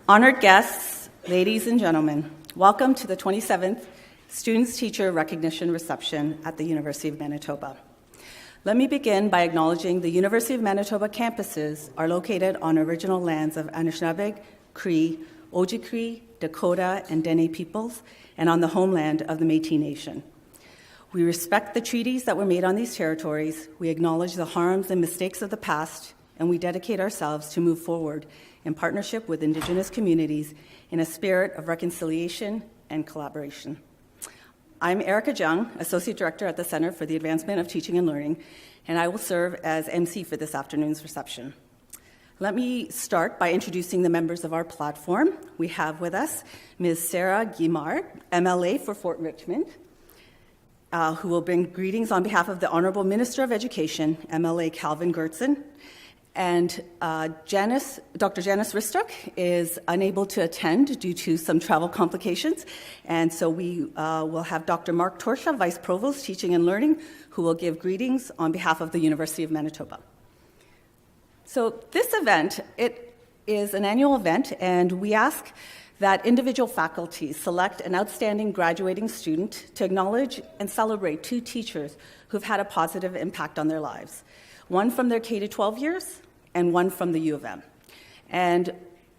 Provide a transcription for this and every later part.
Honored guests, ladies and gentlemen, welcome to the 27th Students Teacher Recognition Reception at the University of Manitoba. Let me begin by acknowledging the University of Manitoba campuses are located on original lands of Anishinaabe, Cree, Oji-Cree, Dakota, and Dene peoples, and on the homeland of the Métis Nation. We respect the treaties that were made on these territories, we acknowledge the harms and mistakes of the past, and we dedicate ourselves to move forward in partnership with Indigenous communities in a spirit of reconciliation and collaboration. I'm Erica Jung, Associate Director at the Center for the Advancement of Teaching and Learning, and I will serve as MC for this afternoon's reception. Let me start by introducing the members of our platform. We have with us Ms. Sarah Guimard, MLA for Fort Richmond, who will bring greetings on behalf of the Honourable Minister of Education, MLA Calvin Goertzen. And Dr. Janice Ristock is unable to attend due to some travel complications. And so we will have Dr. Mark Torsha, Vice Provost, Teaching and Learning, who will give greetings on behalf of the University of Manitoba. So this event, it is an annual event, and we ask that individual faculty select an outstanding graduating student to acknowledge and celebrate two teachers who've had a positive impact on their lives. One from their K-12 years and one from the U of M. And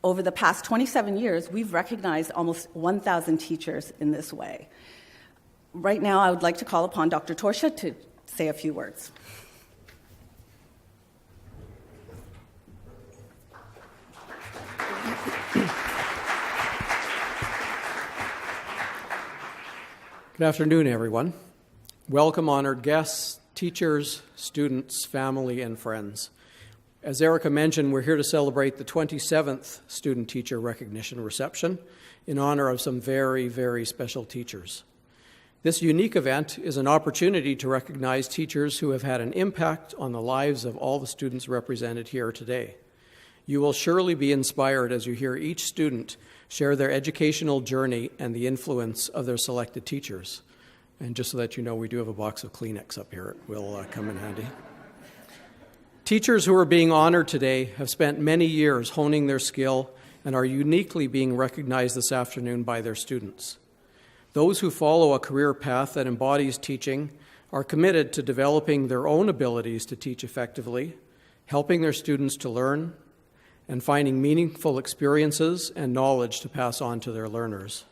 over the past 27 years, we've recognized almost 1,000 teachers in this way. Right now, I would like to call upon Dr. Torsha to say a few words. Good afternoon, everyone. Welcome, honored guests, teachers, students, family, and friends. As Erica mentioned, we're here to celebrate the 27th Student Teacher Recognition Reception in honor of some very, very special teachers. This unique event is an opportunity to recognize teachers who have had an impact on the lives of all the students represented here today. You will surely be inspired as you hear each student share their educational journey and the influence of their selected teachers. And just so that you know, we do have a box of Kleenex up here. It will come in handy. Teachers who are being honored today have spent many years honing their skill and are uniquely being recognized this afternoon by their students. Those who follow a career path that embodies teaching are committed to developing their own abilities to teach effectively, helping their students to learn, and finding meaningful experiences and knowledge to pass on to their learners.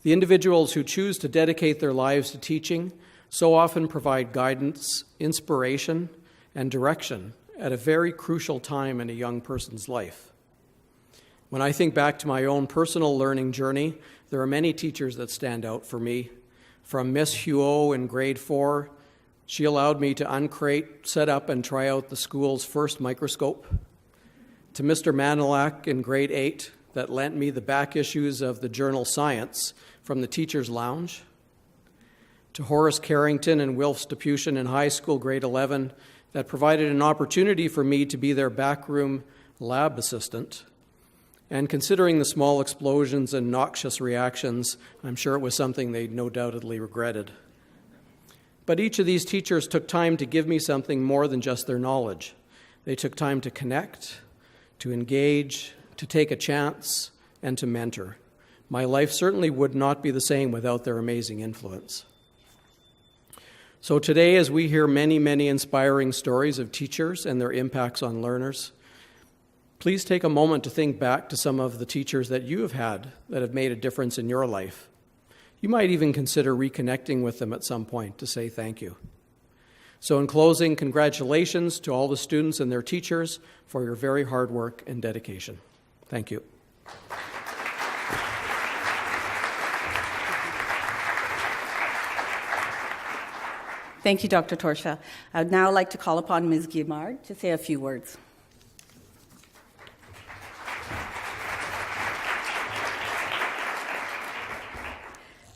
The individuals who choose to dedicate their lives to teaching so often provide guidance, inspiration, and direction at a very crucial time in a young person's life. When I think back to my own personal learning journey, there are many teachers that stand out for me. From Miss Huot in grade 4, she allowed me to uncrate, set up, and try out the school's first microscope, to Mr. Manilak in grade 8 that lent me the back issues of the journal Science from the Teacher's Lounge, to Horace Carrington and Wilf Staputian in high school grade 11 that provided an opportunity for me to be their backroom lab assistant. And considering the small explosions and noxious reactions, I'm sure it was something they no doubtedly regretted. But each of these teachers took time to give me something more than just their knowledge. They took time to connect, to engage, to take a chance, and to mentor. My life certainly would not be the same without their amazing influence. So today, as we hear many, many inspiring stories of teachers and their impacts on learners, please take a moment to think back to some of the teachers that you have had that have made a difference in your life. You might even consider reconnecting with them at some point to say thank you. So in closing, congratulations to all the students and their teachers for your very hard work and dedication. Thank you. Thank you, Dr. Torsha. I would now like to call upon Ms. Guimard to say a few words.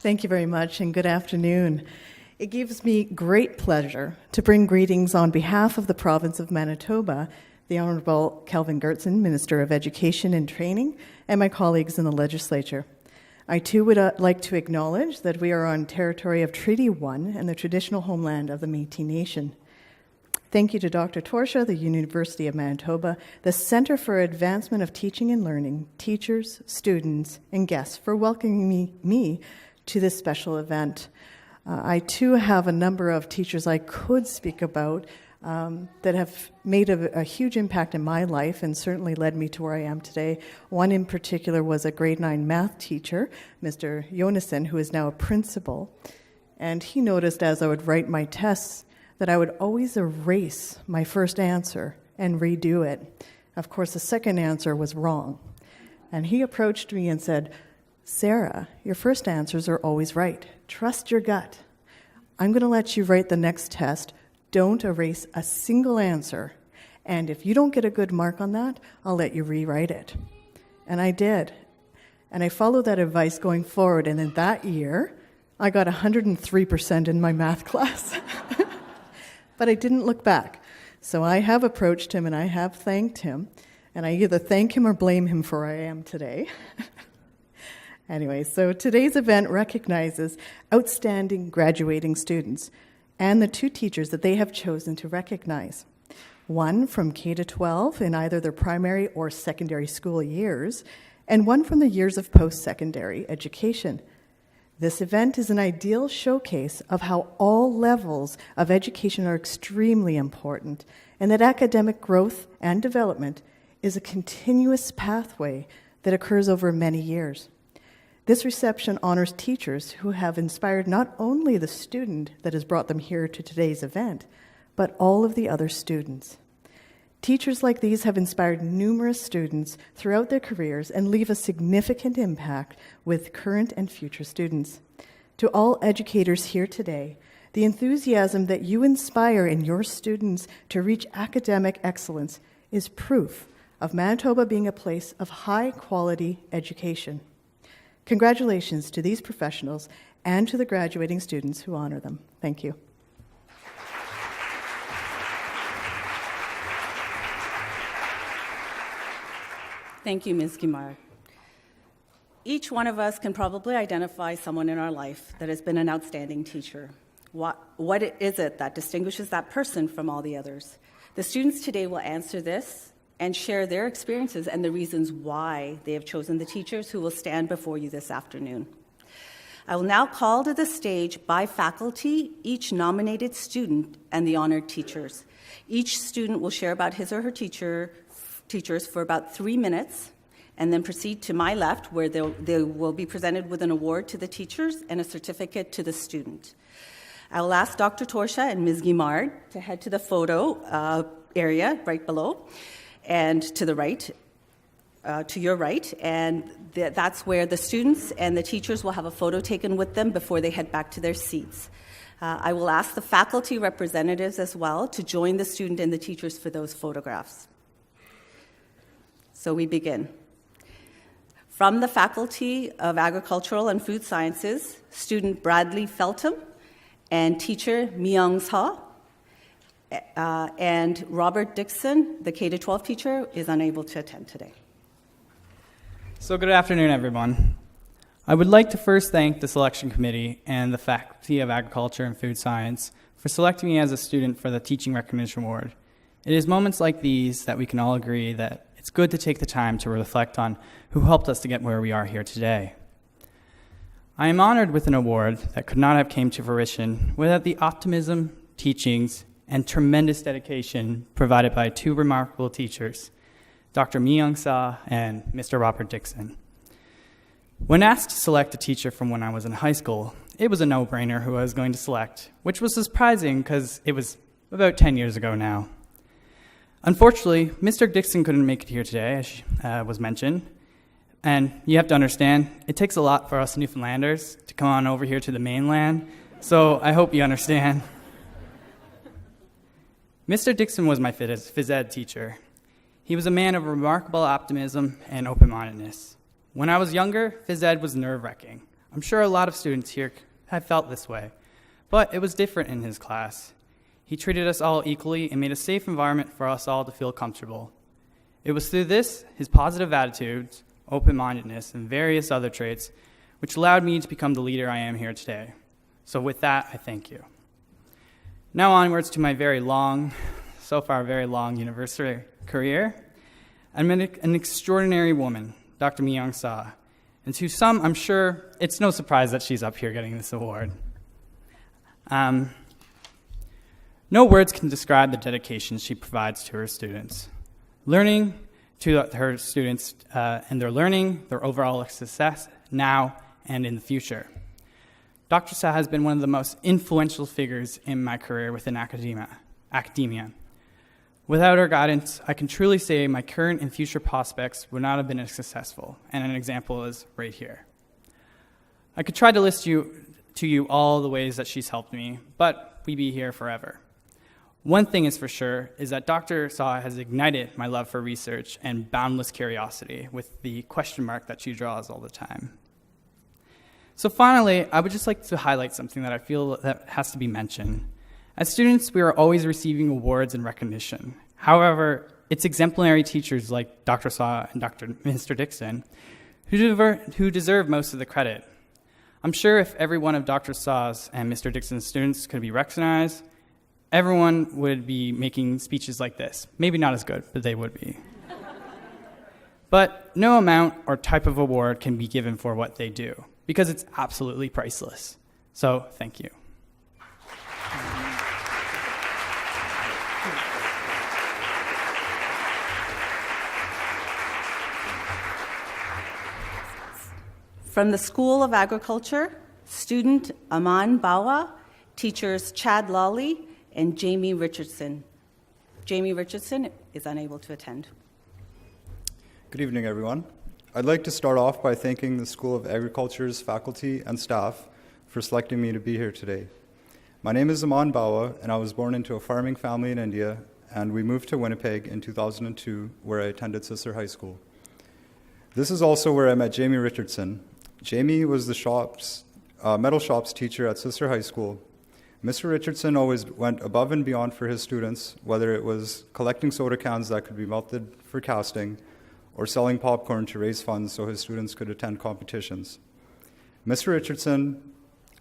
Thank you very much, and good afternoon. It gives me great pleasure to bring greetings on behalf of the province of Manitoba, the Honourable Calvin Goertzen, Minister of Education and Training, and my colleagues in the legislature. I too would like to acknowledge that we are on territory of Treaty 1 and the traditional homeland of the Métis Nation. Thank you to Dr. Torsha, the University of Manitoba, the Centre for Advancement of Teaching and Learning, teachers, students, and guests for welcoming me to this special event. I too have a number of teachers I could speak about that have made a huge impact in my life and certainly led me to where I am today. One in particular was a grade 9 math teacher, Mr. Jonassen, who is now a principal. And he noticed as I would write my tests that I would always erase my first answer and redo it. Of course, the second answer was wrong. And he approached me and said, "Sarah, your first answers are always right. Trust your gut. I'm going to let you write the next test. Don't erase a single answer. And if you don't get a good mark on that, I'll let you rewrite it." And I did. And I followed that advice going forward. And in that year, I got 103% in my math class. But I didn't look back. So I have approached him and I have thanked him. And I either thank him or blame him for where I am today. Anyway, so today's event recognizes outstanding graduating students and the two teachers that they have chosen to recognize. One from K-12 in either their primary or secondary school years, and one from the years of post-secondary education. This event is an ideal showcase of how all levels of education are extremely important, and that academic growth and development is a continuous pathway that occurs over many years. This reception honors teachers who have inspired not only the student that has brought them here to today's event, but all of the other students. Teachers like these have inspired numerous students throughout their careers and leave a significant impact with current and future students. To all educators here today, the enthusiasm that you inspire in your students to reach academic excellence is proof of Manitoba being a place of high-quality education. Congratulations to these professionals and to the graduating students who honor them. Thank you. Thank you, Ms. Guimard. Each one of us can probably identify someone in our life that has been an outstanding teacher. What is it that distinguishes that person from all the others? The students today will answer this and share their experiences and the reasons why they have chosen the teachers who will stand before you this afternoon. I will now call to the stage by faculty each nominated student and the honored teachers. Each student will share about his or her teachers for about 3 minutes, and then proceed to my left, where they will be presented with an award to the teachers and a certificate to the student. I will ask Dr. Torsha and Ms. Guimard to head to the photo area right below, and to the right, to your right, and that's where the students and the teachers will have a photo taken with them before they head back to their seats. I will ask the faculty representatives as well to join the student and the teachers for those photographs. So we begin. From the Faculty of Agricultural and Food Sciences, student Bradley Feltham and teacher Myung Seo, and Robert Dixon, the K-12 teacher, is unable to attend today. So good afternoon, everyone. I would like to first thank the selection committee and the Faculty of Agriculture and Food Science for selecting me as a student for the Teaching Recognition Award. It is moments like these that we can all agree that it's good to take the time to reflect on who helped us to get where we are here today. I am honored with an award that could not have came to fruition without the optimism, teachings, and tremendous dedication provided by two remarkable teachers, Dr. Myung Seo and Mr. Robert Dixon. When asked to select a teacher from when I was in high school, it was a no-brainer who I was going to select, which was surprising because it was about 10 years ago now. Unfortunately, Mr. Dixon couldn't make it here today, as was mentioned. And you have to understand, it takes a lot for us Newfoundlanders to come on over here to the mainland, so I hope you understand. Mr. Dixon was my phys ed teacher. He was a man of remarkable optimism and open-mindedness. When I was younger, phys ed was nerve-wracking. I'm sure a lot of students here have felt this way, but it was different in his class. He treated us all equally and made a safe environment for us all to feel comfortable. It was through this, his positive attitudes, open-mindedness, and various other traits, which allowed me to become the leader I am here today. So with that, I thank you. Now onwards to my very long, so far a very long university career, and met an extraordinary woman, Dr. Myung Sa, and to some, I'm sure it's no surprise that she's up here getting this award. No words can describe the dedication she provides to her students. Learning to her students and their learning, their overall success now and in the future. Dr. Sa has been one of the most influential figures in my career within academia. Without her guidance, I can truly say my current and future prospects would not have been as successful, and an example is right here. I could try to list to you all the ways that she's helped me, but we'd be here forever. One thing is for sure is that Dr. Sa has ignited my love for research and boundless curiosity with the question mark that she draws all the time. So finally, I would just like to highlight something that I feel that has to be mentioned. As students, we are always receiving awards and recognition. However, it's exemplary teachers like Dr. Sa and Mr. Dixon who deserve most of the credit. I'm sure if every one of Dr. Sa's and Mr. Dixon's students could be recognized, everyone would be making speeches like this. Maybe not as good, but they would be. But no amount or type of award can be given for what they do, because it's absolutely priceless. So, thank you. From the School of Agriculture, student Aman Bawa, teachers Chad Lawley and Jamie Richardson. Jamie Richardson is unable to attend. Good evening, everyone. I'd like to start off by thanking the School of Agriculture's faculty and staff for selecting me to be here today. My name is Aman Bawa, and I was born into a farming family in India, and we moved to Winnipeg in 2002, where I attended Sisser High School. This is also where I met Jamie Richardson. Jamie was the metal shops teacher at Sisser High School. Mr. Richardson always went above and beyond for his students, whether it was collecting soda cans that could be melted for casting or selling popcorn to raise funds so his students could attend competitions. Mr. Richardson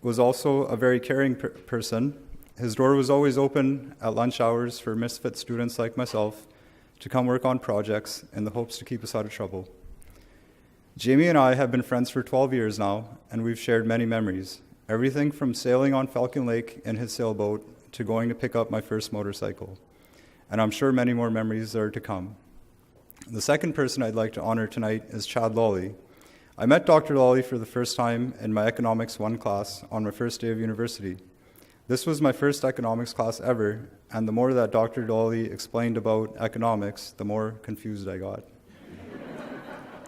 was also a very caring person. His door was always open at lunch hours for misfit students like myself to come work on projects in the hopes to keep us out of trouble. Jamie and I have been friends for 12 years now, and we've shared many memories. Everything from sailing on Falcon Lake in his sailboat to going to pick up my first motorcycle. And I'm sure many more memories are to come. The second person I'd like to honor tonight is Chad Lawley. I met Dr. Lawley for the first time in my Economics 1 class on my first day of university. This was my first economics class ever, and the more that Dr. Lawley explained about economics, the more confused I got.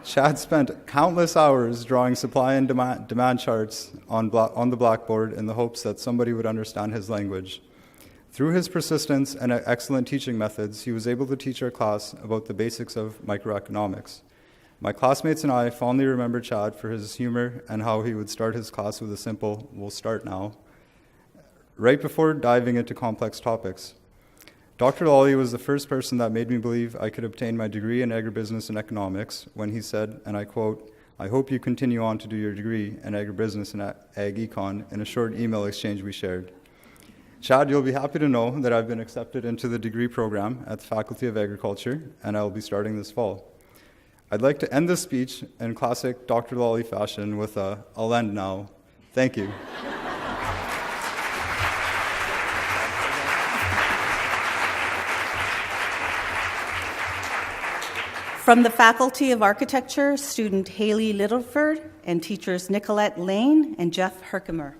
Chad spent countless hours drawing supply and demand charts on the blackboard in the hopes that somebody would understand his language. Through his persistence and excellent teaching methods, he was able to teach our class about the basics of microeconomics. My classmates and I fondly remember Chad for his humor and how he would start his class with a simple, "We'll start now," right before diving into complex topics. Dr. Lawley was the first person that made me believe I could obtain my degree in agribusiness and economics when he said, and I quote, "I hope you continue on to do your degree in agribusiness and ag econ," in a short email exchange we shared. Chad, you'll be happy to know that I've been accepted into the degree program at the Faculty of Agriculture, and I'll be starting this fall. I'd like to end this speech in classic Dr. Lawley fashion with a "I'll end now." Thank you. From the Faculty of Architecture, student Haley Littleford and teachers Nicolette Lane and Jeff Herkimer.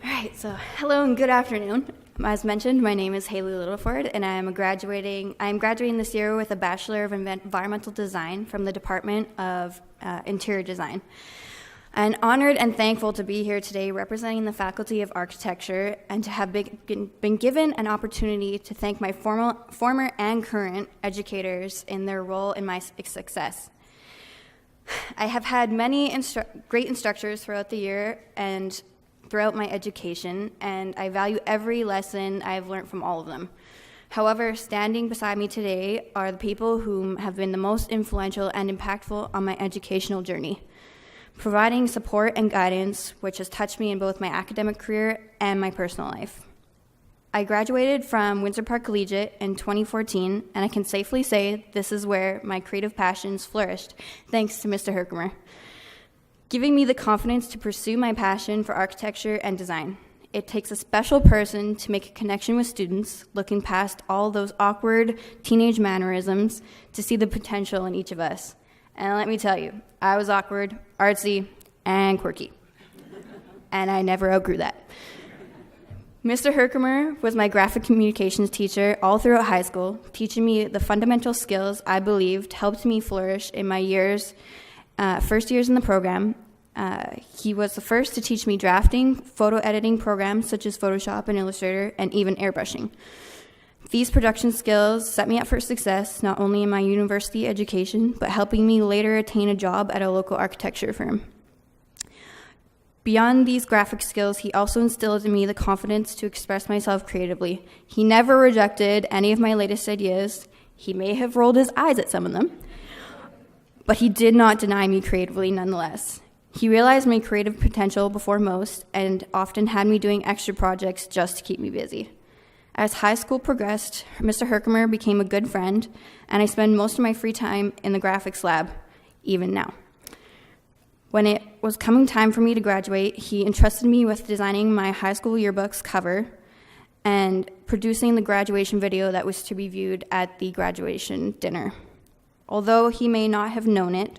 All right, so hello and good afternoon. As mentioned, my name is Haley Littleford, and I'm graduating this year with a Bachelor of Environmental Design from the Department of Interior Design. I'm honored and thankful to be here today representing the Faculty of Architecture and to have been given an opportunity to thank my former and current educators in their role in my success. I have had many great instructors throughout the year and throughout my education, and I value every lesson I have learned from all of them. However, standing beside me today are the people who have been the most influential and impactful on my educational journey, providing support and guidance which has touched me in both my academic career and my personal life. I graduated from Windsor Park Collegiate in 2014, and I can safely say this is where my creative passions flourished, thanks to Mr. Herkimer, giving me the confidence to pursue my passion for architecture and design. It takes a special person to make a connection with students, looking past all those awkward teenage mannerisms to see the potential in each of us. And let me tell you, I was awkward, artsy, and quirky. And I never outgrew that. Mr. Herkimer was my graphic communications teacher all throughout high school, teaching me the fundamental skills I believed helped me flourish in my first years in the program. He was the first to teach me drafting, photo editing programs such as Photoshop and Illustrator, and even airbrushing. These production skills set me up for success, not only in my university education, but helping me later attain a job at a local architecture firm. Beyond these graphic skills, he also instilled in me the confidence to express myself creatively. He never rejected any of my latest ideas. He may have rolled his eyes at some of them, but he did not deny me creatively nonetheless. He realized my creative potential before most and often had me doing extra projects just to keep me busy. As high school progressed, Mr. Herkimer became a good friend, and I spend most of my free time in the graphics lab, even now. When it was coming time for me to graduate, he entrusted me with designing my high school yearbook's cover and producing the graduation video that was to be viewed at the graduation dinner. Although he may not have known it,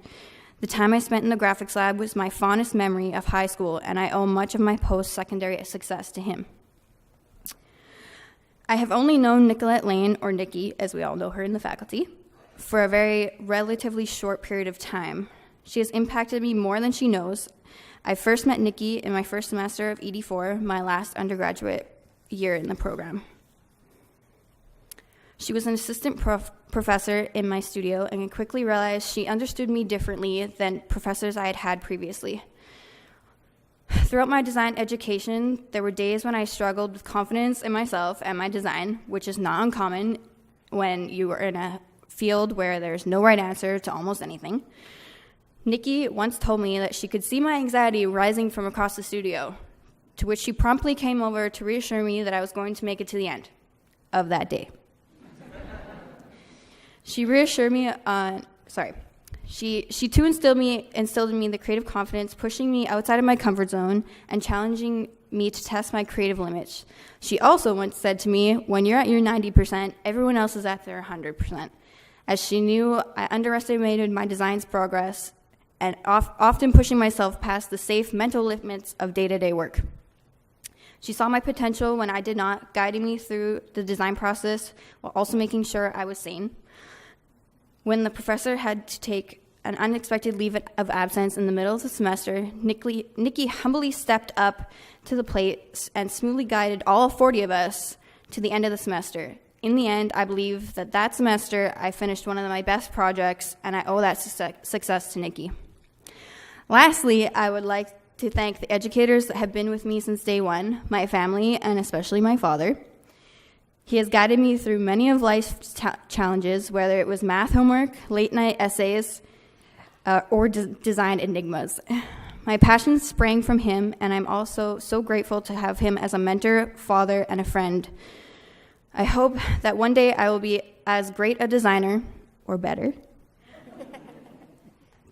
the time I spent in the graphics lab was my fondest memory of high school, and I owe much of my post-secondary success to him. I have only known Nicolette Lane, or Nikki, as we all know her in the faculty, for a very relatively short period of time. She has impacted me more than she knows. I first met Nikki in my first semester of ED4, my last undergraduate year in the program. She was an assistant professor in my studio, and I quickly realized she understood me differently than professors I had had previously. Throughout my design education, there were days when I struggled with confidence in myself and my design, which is not uncommon when you are in a field where there's no right answer to almost anything. Nikki once told me that she could see my anxiety rising from across the studio, to which she promptly came over to reassure me that I was going to make it to the end of that day. She reassured me She too instilled in me the creative confidence, pushing me outside of my comfort zone and challenging me to test my creative limits. She also once said to me, when you're at your 90%, everyone else is at their 100%. As she knew, I underestimated my design's progress and often pushing myself past the safe mental limits of day-to-day work. She saw my potential when I did not, guiding me through the design process while also making sure I was sane. When the professor had to take an unexpected leave of absence in the middle of the semester, Nikki humbly stepped up to the plate and smoothly guided all 40 of us to the end of the semester. In the end, I believe that semester I finished one of my best projects, and I owe that success to Nikki. Lastly, I would like to thank the educators that have been with me since day one, my family, and especially my father. He has guided me through many of life's challenges, whether it was math homework, late-night essays, or design enigmas. My passion sprang from him, and I'm also so grateful to have him as a mentor, father, and a friend. I hope that one day I will be as great a designer, or better.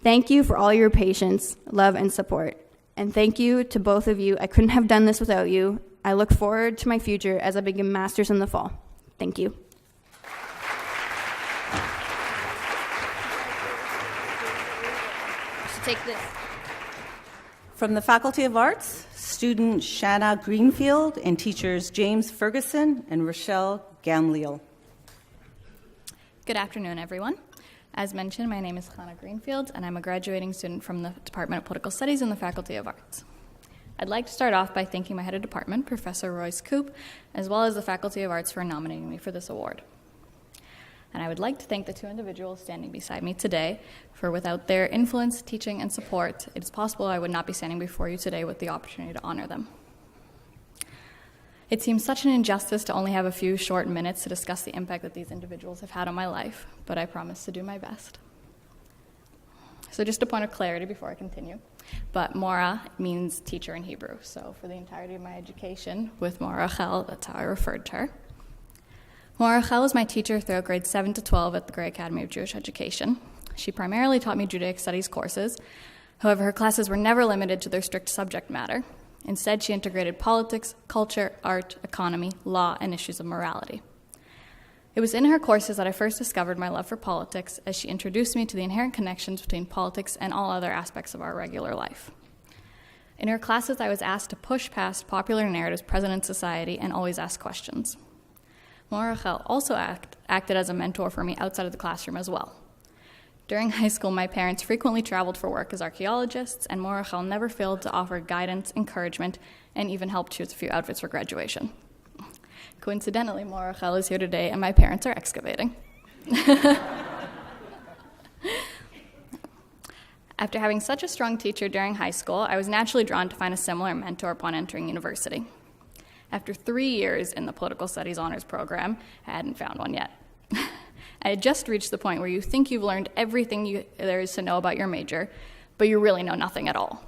Thank you for all your patience, love, and support. And thank you to both of you. I couldn't have done this without you. I look forward to my future as I begin Masters in the fall. Thank you. I should take this. From the Faculty of Arts, student Shanna Greenfield and teachers James Ferguson and Rochelle Gamliel. Good afternoon, everyone. As mentioned, my name is Hannah Greenfield, and I'm a graduating student from the Department of Political Studies in the Faculty of Arts. I'd like to start off by thanking my head of department, Professor Royce Coop, as well as the Faculty of Arts for nominating me for this award. And I would like to thank the two individuals standing beside me today, for without their influence, teaching, and support, it is possible I would not be standing before you today with the opportunity to honor them. It seems such an injustice to only have a few short minutes to discuss the impact that these individuals have had on my life, but I promise to do my best. So just a point of clarity before I continue. But Mora means teacher in Hebrew, so for the entirety of my education with Mora Rachel, that's how I referred to her. Mora Rachel was my teacher throughout grades 7 to 12 at the Grey Academy of Jewish Education. She primarily taught me Judaic Studies courses. However, her classes were never limited to their strict subject matter. Instead, she integrated politics, culture, art, economy, law, and issues of morality. It was in her courses that I first discovered my love for politics, as she introduced me to the inherent connections between politics and all other aspects of our regular life. In her classes, I was asked to push past popular narratives present in society and always ask questions. Mora Rachel also acted as a mentor for me outside of the classroom as well. During high school, my parents frequently traveled for work as archaeologists, and Mora Rachel never failed to offer guidance, encouragement, and even help choose a few outfits for graduation. Coincidentally, Mora Rachel is here today, and my parents are excavating. After having such a strong teacher during high school, I was naturally drawn to find a similar mentor upon entering university. After 3 years in the Political Studies Honors Program, I hadn't found one yet. I had just reached the point where you think you've learned everything there is to know about your major, but you really know nothing at all.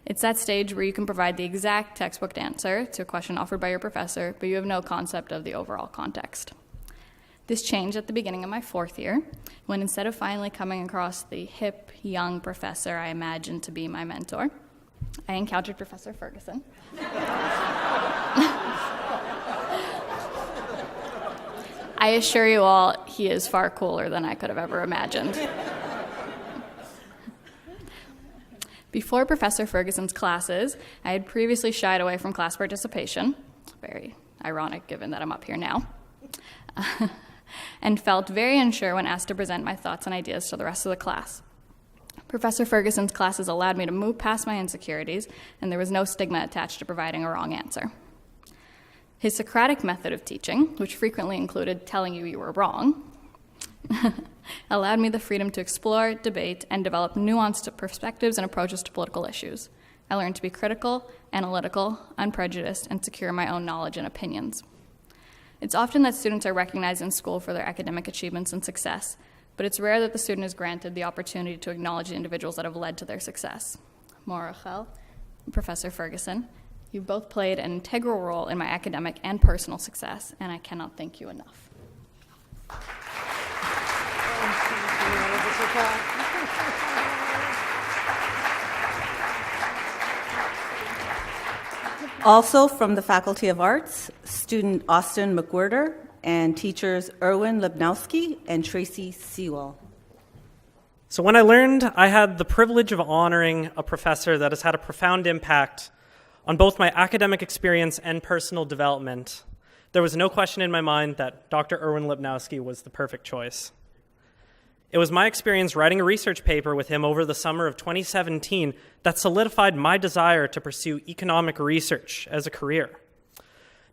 It's that stage where you can provide the exact textbook answer to a question offered by your professor, but you have no concept of the overall context. This changed at the beginning of my 4th year, when instead of finally coming across the hip, young professor I imagined to be my mentor, I encountered Professor Ferguson. I assure you all, he is far cooler than I could have ever imagined. Before Professor Ferguson's classes, I had previously shied away from class participation, very ironic given that I'm up here now, and felt very unsure when asked to present my thoughts and ideas to the rest of the class. Professor Ferguson's classes allowed me to move past my insecurities, and there was no stigma attached to providing a wrong answer. His Socratic method of teaching, which frequently included telling you were wrong, allowed me the freedom to explore, debate, and develop nuanced perspectives and approaches to political issues. I learned to be critical, analytical, unprejudiced, and secure in my own knowledge and opinions. It's often that students are recognized in school for their academic achievements and success, but it's rare that the student is granted the opportunity to acknowledge the individuals that have led to their success. Mora Rachel, Professor Ferguson, you both played an integral role in my academic and personal success, and I cannot thank you enough. Also from the Faculty of Arts, student Austin McWhirter and teachers Erwin Lebnowski and Tracy Sewell. So when I learned I had the privilege of honoring a professor that has had a profound impact on both my academic experience and personal development, there was no question in my mind that Dr. Erwin Lebnowski was the perfect choice. It was my experience writing a research paper with him over the summer of 2017 that solidified my desire to pursue economic research as a career.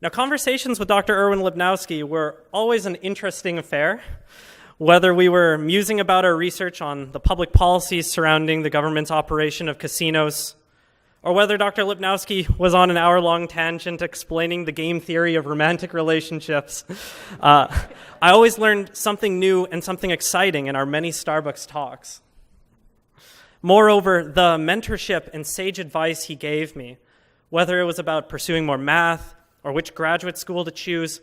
Now, conversations with Dr. Erwin Lebnowski were always an interesting affair, whether we were musing about our research on the public policies surrounding the government's operation of casinos, or whether Dr. Lebnowski was on an hour-long tangent explaining the game theory of romantic relationships. I always learned something new and something exciting in our many Starbucks talks. Moreover, the mentorship and sage advice he gave me, whether it was about pursuing more math or which graduate school to choose,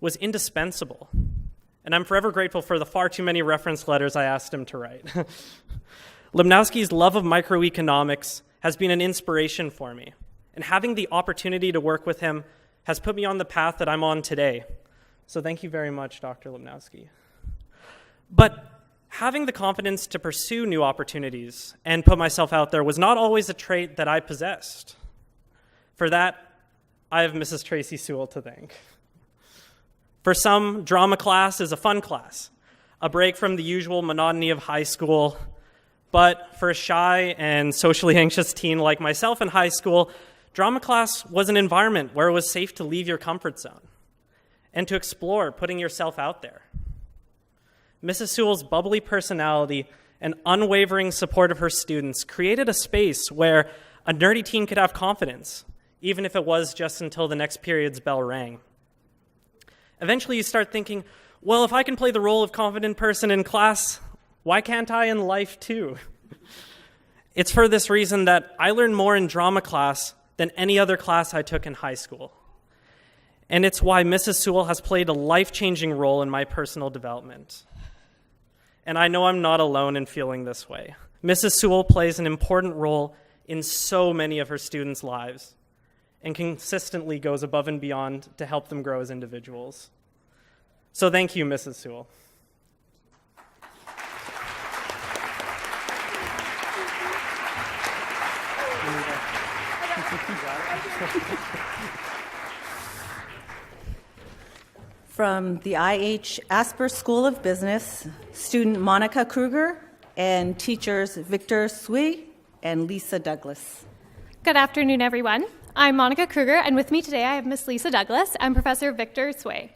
was indispensable. And I'm forever grateful for the far too many reference letters I asked him to write. Lebnowski's love of microeconomics has been an inspiration for me, and having the opportunity to work with him has put me on the path that I'm on today. So thank you very much, Dr. Lebnowski. But having the confidence to pursue new opportunities and put myself out there was not always a trait that I possessed. For that, I have Mrs. Tracy Sewell to thank. For some, drama class is a fun class, a break from the usual monotony of high school. But for a shy and socially anxious teen like myself in high school, drama class was an environment where it was safe to leave your comfort zone and to explore putting yourself out there. Mrs. Sewell's bubbly personality and unwavering support of her students created a space where a nerdy teen could have confidence, even if it was just until the next period's bell rang. Eventually you start thinking, well, if I can play the role of confident person in class, why can't I in life too? It's for this reason that I learned more in drama class than any other class I took in high school. And it's why Mrs. Sewell has played a life-changing role in my personal development. And I know I'm not alone in feeling this way. Mrs. Sewell plays an important role in so many of her students' lives and consistently goes above and beyond to help them grow as individuals. So thank you, Mrs. Sewell. From the IH Asper School of Business, student Monica Kruger and teachers Victor Sui and Lisa Douglas. Good afternoon, everyone. I'm Monica Kruger, and with me today I have Miss Lisa Douglas and Professor Victor Sui.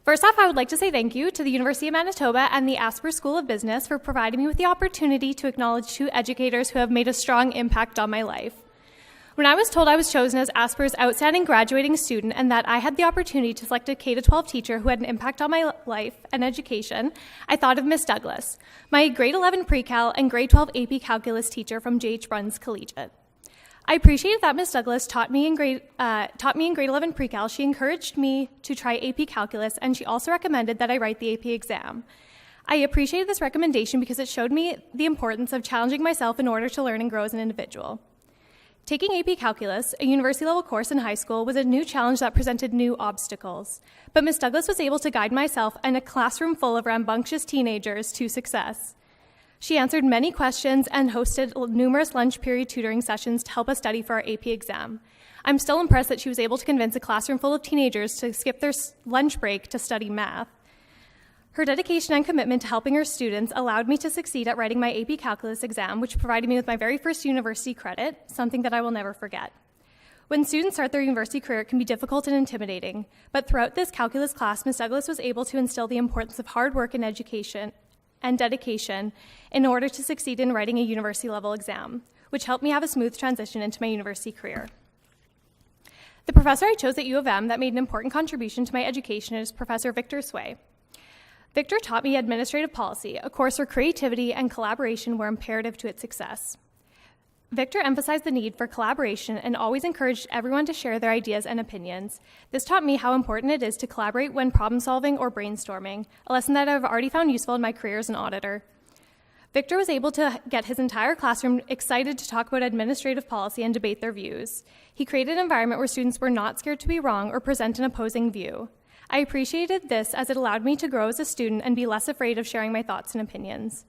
First off, I would like to say thank you to the University of Manitoba and the Asper School of Business for providing me with the opportunity to acknowledge two educators who have made a strong impact on my life. When I was told I was chosen as Asper's outstanding graduating student and that I had the opportunity to select a K-12 teacher who had an impact on my life and education, I thought of Miss Douglas, my grade 11 pre-cal and grade 12 AP Calculus teacher from J.H. Bruns Collegiate. I appreciated that Miss Douglas taught me in grade 11 pre-cal. She encouraged me to try AP Calculus, and she also recommended that I write the AP exam. I appreciated this recommendation because it showed me the importance of challenging myself in order to learn and grow as an individual. Taking AP Calculus, a university-level course in high school, was a new challenge that presented new obstacles. But Ms. Douglas was able to guide myself and a classroom full of rambunctious teenagers to success. She answered many questions and hosted numerous lunch period tutoring sessions to help us study for our AP exam. I'm still impressed that she was able to convince a classroom full of teenagers to skip their lunch break to study math. Her dedication and commitment to helping her students allowed me to succeed at writing my AP Calculus exam, which provided me with my very first university credit, something that I will never forget. When students start their university career, it can be difficult and intimidating, but throughout this calculus class, Ms. Douglas was able to instill the importance of hard work and education and dedication in order to succeed in writing a university-level exam, which helped me have a smooth transition into my university career. The professor I chose at U of M that made an important contribution to my education is Professor Victor Sui. Victor taught me administrative policy, a course where creativity and collaboration were imperative to its success. Victor emphasized the need for collaboration and always encouraged everyone to share their ideas and opinions. This taught me how important it is to collaborate when problem solving or brainstorming, a lesson that I've already found useful in my career as an auditor. Victor was able to get his entire classroom excited to talk about administrative policy and debate their views. He created an environment where students were not scared to be wrong or present an opposing view. I appreciated this as it allowed me to grow as a student and be less afraid of sharing my thoughts and opinions.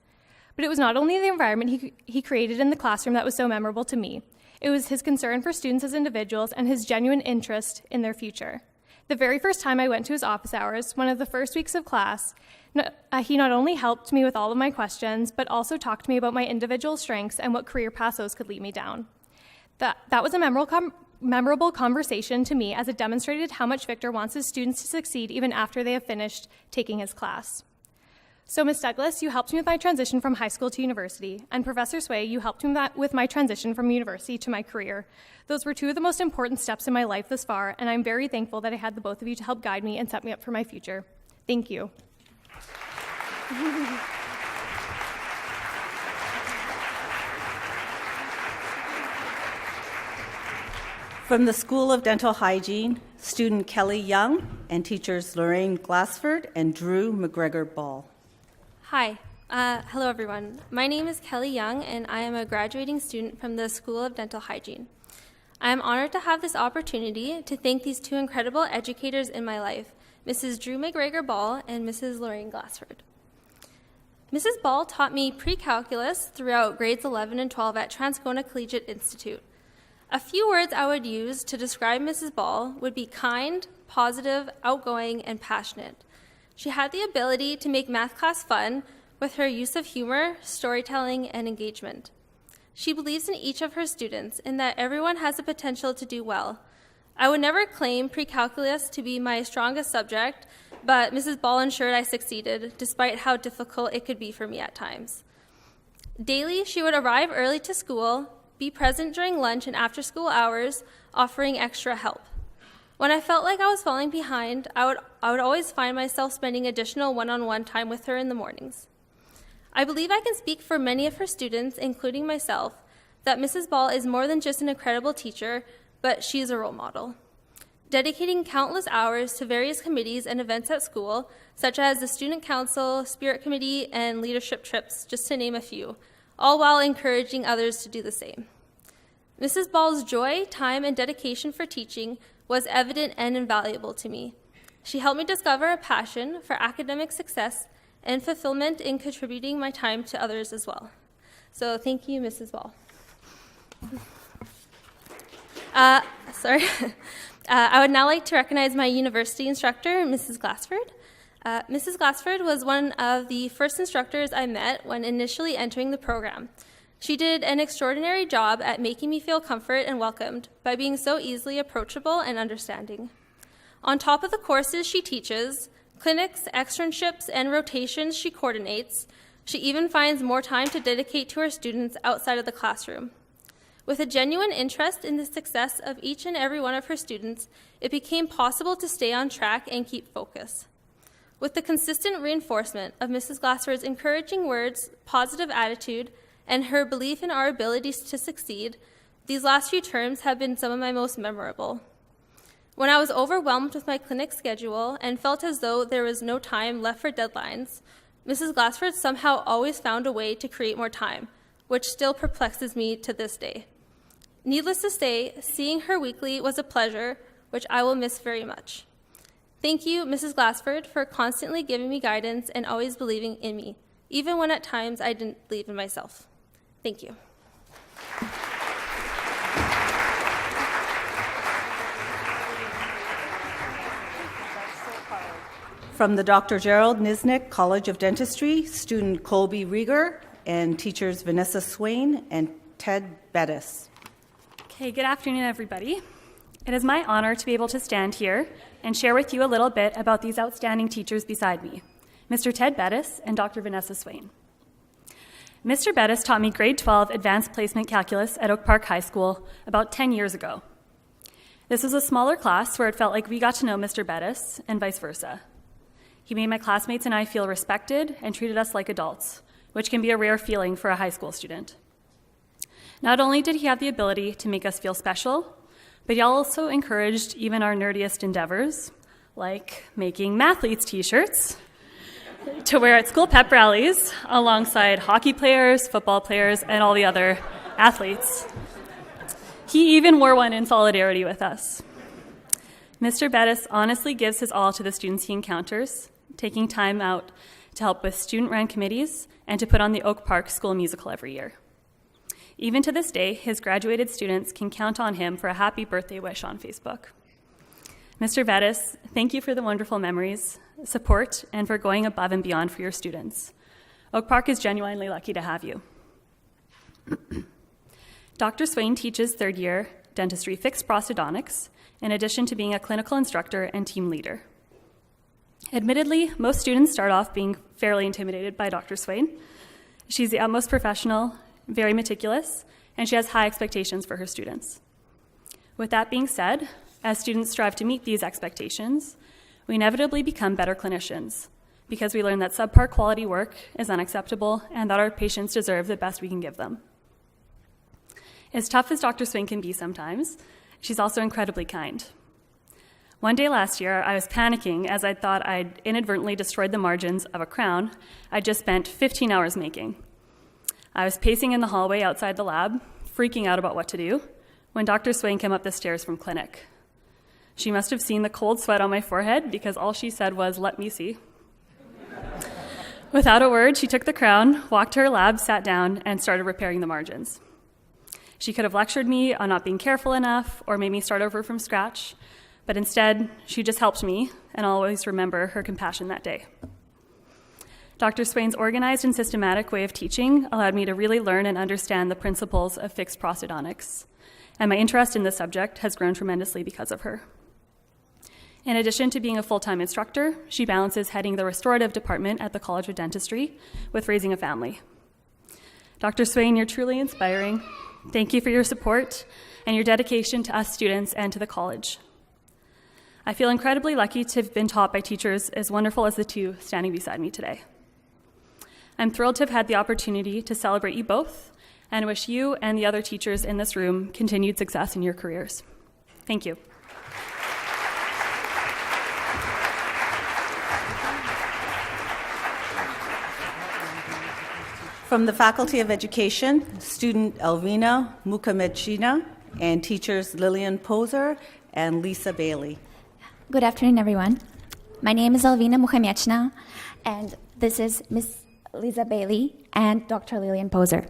But it was not only the environment he created in the classroom that was so memorable to me. It was his concern for students as individuals and his genuine interest in their future. The very first time I went to his office hours, one of the first weeks of class, he not only helped me with all of my questions, but also talked to me about my individual strengths and what career paths those could lead me down. That was a memorable conversation to me, as it demonstrated how much Victor wants his students to succeed even after they have finished taking his class. So, Ms. Douglas, you helped me with my transition from high school to university, and Professor Sui, you helped me with my transition from university to my career. Those were two of the most important steps in my life thus far, and I'm very thankful that I had the both of you to help guide me and set me up for my future. Thank you. From the School of Dental Hygiene, student Kelly Young and teachers Lorraine Glassford and Drew McGregor Ball. Hi. Hello, everyone. My name is Kelly Young, and I am a graduating student from the School of Dental Hygiene. I am honored to have this opportunity to thank these two incredible educators in my life, Mrs. Drew McGregor Ball and Mrs. Lorraine Glassford. Mrs. Ball taught me pre-calculus throughout grades 11 and 12 at Transcona Collegiate Institute. A few words I would use to describe Mrs. Ball would be kind, positive, outgoing, and passionate. She had the ability to make math class fun with her use of humor, storytelling, and engagement. She believes in each of her students and that everyone has the potential to do well. I would never claim pre-calculus to be my strongest subject, but Mrs. Ball ensured I succeeded, despite how difficult it could be for me at times. Daily, she would arrive early to school, be present during lunch and after-school hours, offering extra help. When I felt like I was falling behind, I would always find myself spending additional one-on-one time with her in the mornings. I believe I can speak for many of her students, including myself, that Mrs. Ball is more than just an incredible teacher, but she is a role model. Dedicating countless hours to various committees and events at school, such as the Student Council, Spirit Committee, and leadership trips, just to name a few, all while encouraging others to do the same. Mrs. Ball's joy, time, and dedication for teaching was evident and invaluable to me. She helped me discover a passion for academic success and fulfillment in contributing my time to others as well. So thank you, Mrs. Ball. I would now like to recognize my university instructor, Mrs. Glassford. Mrs. Glassford was one of the first instructors I met when initially entering the program. She did an extraordinary job at making me feel comfort and welcomed by being so easily approachable and understanding. On top of the courses she teaches, clinics, externships, and rotations she coordinates, she even finds more time to dedicate to her students outside of the classroom. With a genuine interest in the success of each and every one of her students, it became possible to stay on track and keep focus. With the consistent reinforcement of Mrs. Glassford's encouraging words, positive attitude, and her belief in our abilities to succeed, these last few terms have been some of my most memorable. When I was overwhelmed with my clinic schedule and felt as though there was no time left for deadlines, Mrs. Glassford somehow always found a way to create more time, which still perplexes me to this day. Needless to say, seeing her weekly was a pleasure, which I will miss very much. Thank you, Mrs. Glassford, for constantly giving me guidance and always believing in me, even when at times I didn't believe in myself. Thank you. From the Dr. Gerald Nisnik College of Dentistry, student Colby Rieger, and teachers Vanessa Swain and Ted Bettis. Okay, good afternoon, everybody. It is my honor to be able to stand here and share with you a little bit about these outstanding teachers beside me, Mr. Ted Bettis and Dr. Vanessa Swain. Mr. Bettis taught me grade 12 advanced placement calculus at Oak Park High School about 10 years ago. This was a smaller class where it felt like we got to know Mr. Bettis and vice versa. He made my classmates and I feel respected and treated us like adults, which can be a rare feeling for a high school student. Not only did he have the ability to make us feel special, but he also encouraged even our nerdiest endeavors, like making Mathletes t-shirts to wear at school pep rallies alongside hockey players, football players, and all the other athletes. He even wore one in solidarity with us. Mr. Bettis honestly gives his all to the students he encounters, taking time out to help with student-run committees and to put on the Oak Park School Musical every year. Even to this day, his graduated students can count on him for a happy birthday wish on Facebook. Mr. Bettis, thank you for the wonderful memories, support, and for going above and beyond for your students. Oak Park is genuinely lucky to have you. Dr. Swain teaches third-year dentistry fixed prosthodontics, in addition to being a clinical instructor and team leader. Admittedly, most students start off being fairly intimidated by Dr. Swain. She's the utmost professional, very meticulous, and she has high expectations for her students. With that being said, as students strive to meet these expectations, we inevitably become better clinicians because we learn that subpar quality work is unacceptable and that our patients deserve the best we can give them. As tough as Dr. Swain can be sometimes, she's also incredibly kind. One day last year, I was panicking as I thought I'd inadvertently destroyed the margins of a crown I'd just spent 15 hours making. I was pacing in the hallway outside the lab, freaking out about what to do, when Dr. Swain came up the stairs from clinic. She must have seen the cold sweat on my forehead because all she said was, "Let me see." Without a word, she took the crown, walked to her lab, sat down, and started repairing the margins. She could have lectured me on not being careful enough or made me start over from scratch, but instead, she just helped me, and I'll always remember her compassion that day. Dr. Swain's organized and systematic way of teaching allowed me to really learn and understand the principles of fixed prosthodontics, and my interest in this subject has grown tremendously because of her. In addition to being a full-time instructor, she balances heading the restorative department at the College of Dentistry with raising a family. Dr. Swain, you're truly inspiring. Thank you for your support and your dedication to us students and to the college. I feel incredibly lucky to have been taught by teachers as wonderful as the two standing beside me today. I'm thrilled to have had the opportunity to celebrate you both and wish you and the other teachers in this room continued success in your careers. Thank you. From the Faculty of Education, student Elvina Mukamechina and teachers Lillian Poser and Lisa Bailey. Good afternoon, everyone. My name is Elvina Mukamechina, and this is Miss Lisa Bailey and Dr. Lillian Poser.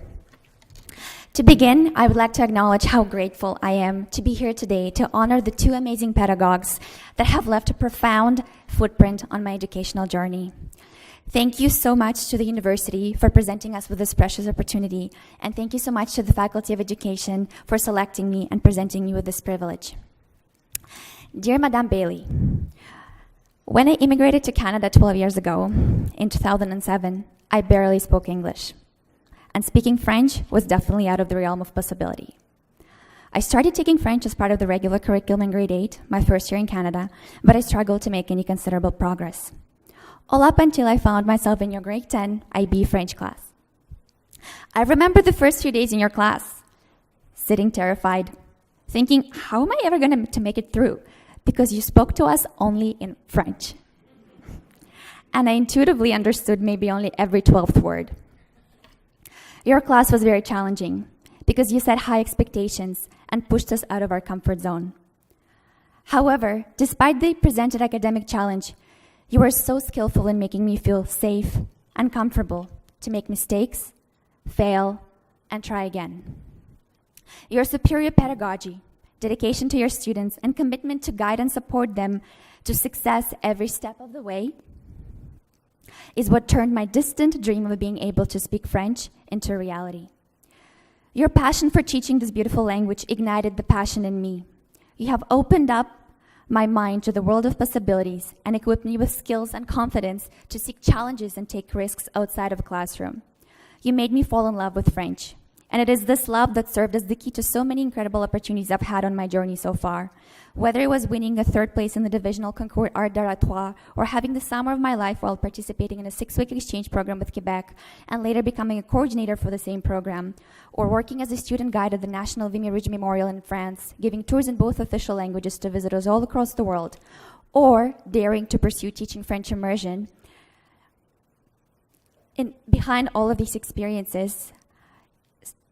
To begin, I would like to acknowledge how grateful I am to be here today to honor the two amazing pedagogues that have left a profound footprint on my educational journey. Thank you so much to the university for presenting us with this precious opportunity, and thank you so much to the Faculty of Education for selecting me and presenting me with this privilege. Dear Madame Bailey, when I immigrated to Canada 12 years ago, in 2007, I barely spoke English, and speaking French was definitely out of the realm of possibility. I started taking French as part of the regular curriculum in grade 8, my first year in Canada, but I struggled to make any considerable progress. All up until I found myself in your grade 10 IB French class. I remember the first few days in your class, sitting terrified, thinking, how am I ever going to make it through? Because you spoke to us only in French. And I intuitively understood maybe only every 12th word. Your class was very challenging because you set high expectations and pushed us out of our comfort zone. However, despite the presented academic challenge, you were so skillful in making me feel safe and comfortable to make mistakes, fail, and try again. Your superior pedagogy, dedication to your students, and commitment to guide and support them to success every step of the way is what turned my distant dream of being able to speak French into reality. Your passion for teaching this beautiful language ignited the passion in me. You have opened up my mind to the world of possibilities and equipped me with skills and confidence to seek challenges and take risks outside of a classroom. You made me fall in love with French, and it is this love that served as the key to so many incredible opportunities I've had on my journey so far. Whether it was winning a 3rd place in the divisional concours Art d'Oratoire, or having the summer of my life while participating in a 6-week exchange program with Quebec, and later becoming a coordinator for the same program, or working as a student guide at the National Vimy Ridge Memorial in France, giving tours in both official languages to visitors all across the world, or daring to pursue teaching French immersion. Behind all of these experiences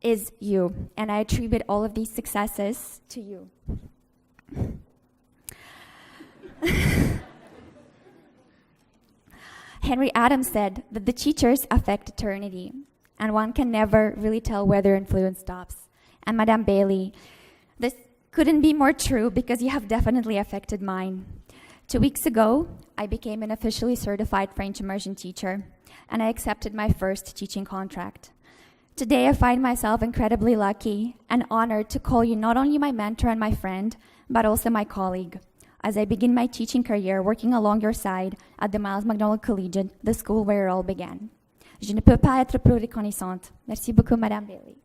is you, and I attribute all of these successes to you. Henry Adams said that the teachers affect eternity, and one can never really tell where their influence stops. And Madame Bailey, this couldn't be more true because you have definitely affected mine. 2 weeks ago, I became an officially certified French immersion teacher, and I accepted my first teaching contract. Today, I find myself incredibly lucky and honored to call you not only my mentor and my friend, but also my colleague, as I begin my teaching career working along your side at the Miles Macdonald Collegiate, the school where it all began. Je ne peux pas être plus reconnaissante. Merci beaucoup, Madame Bailey.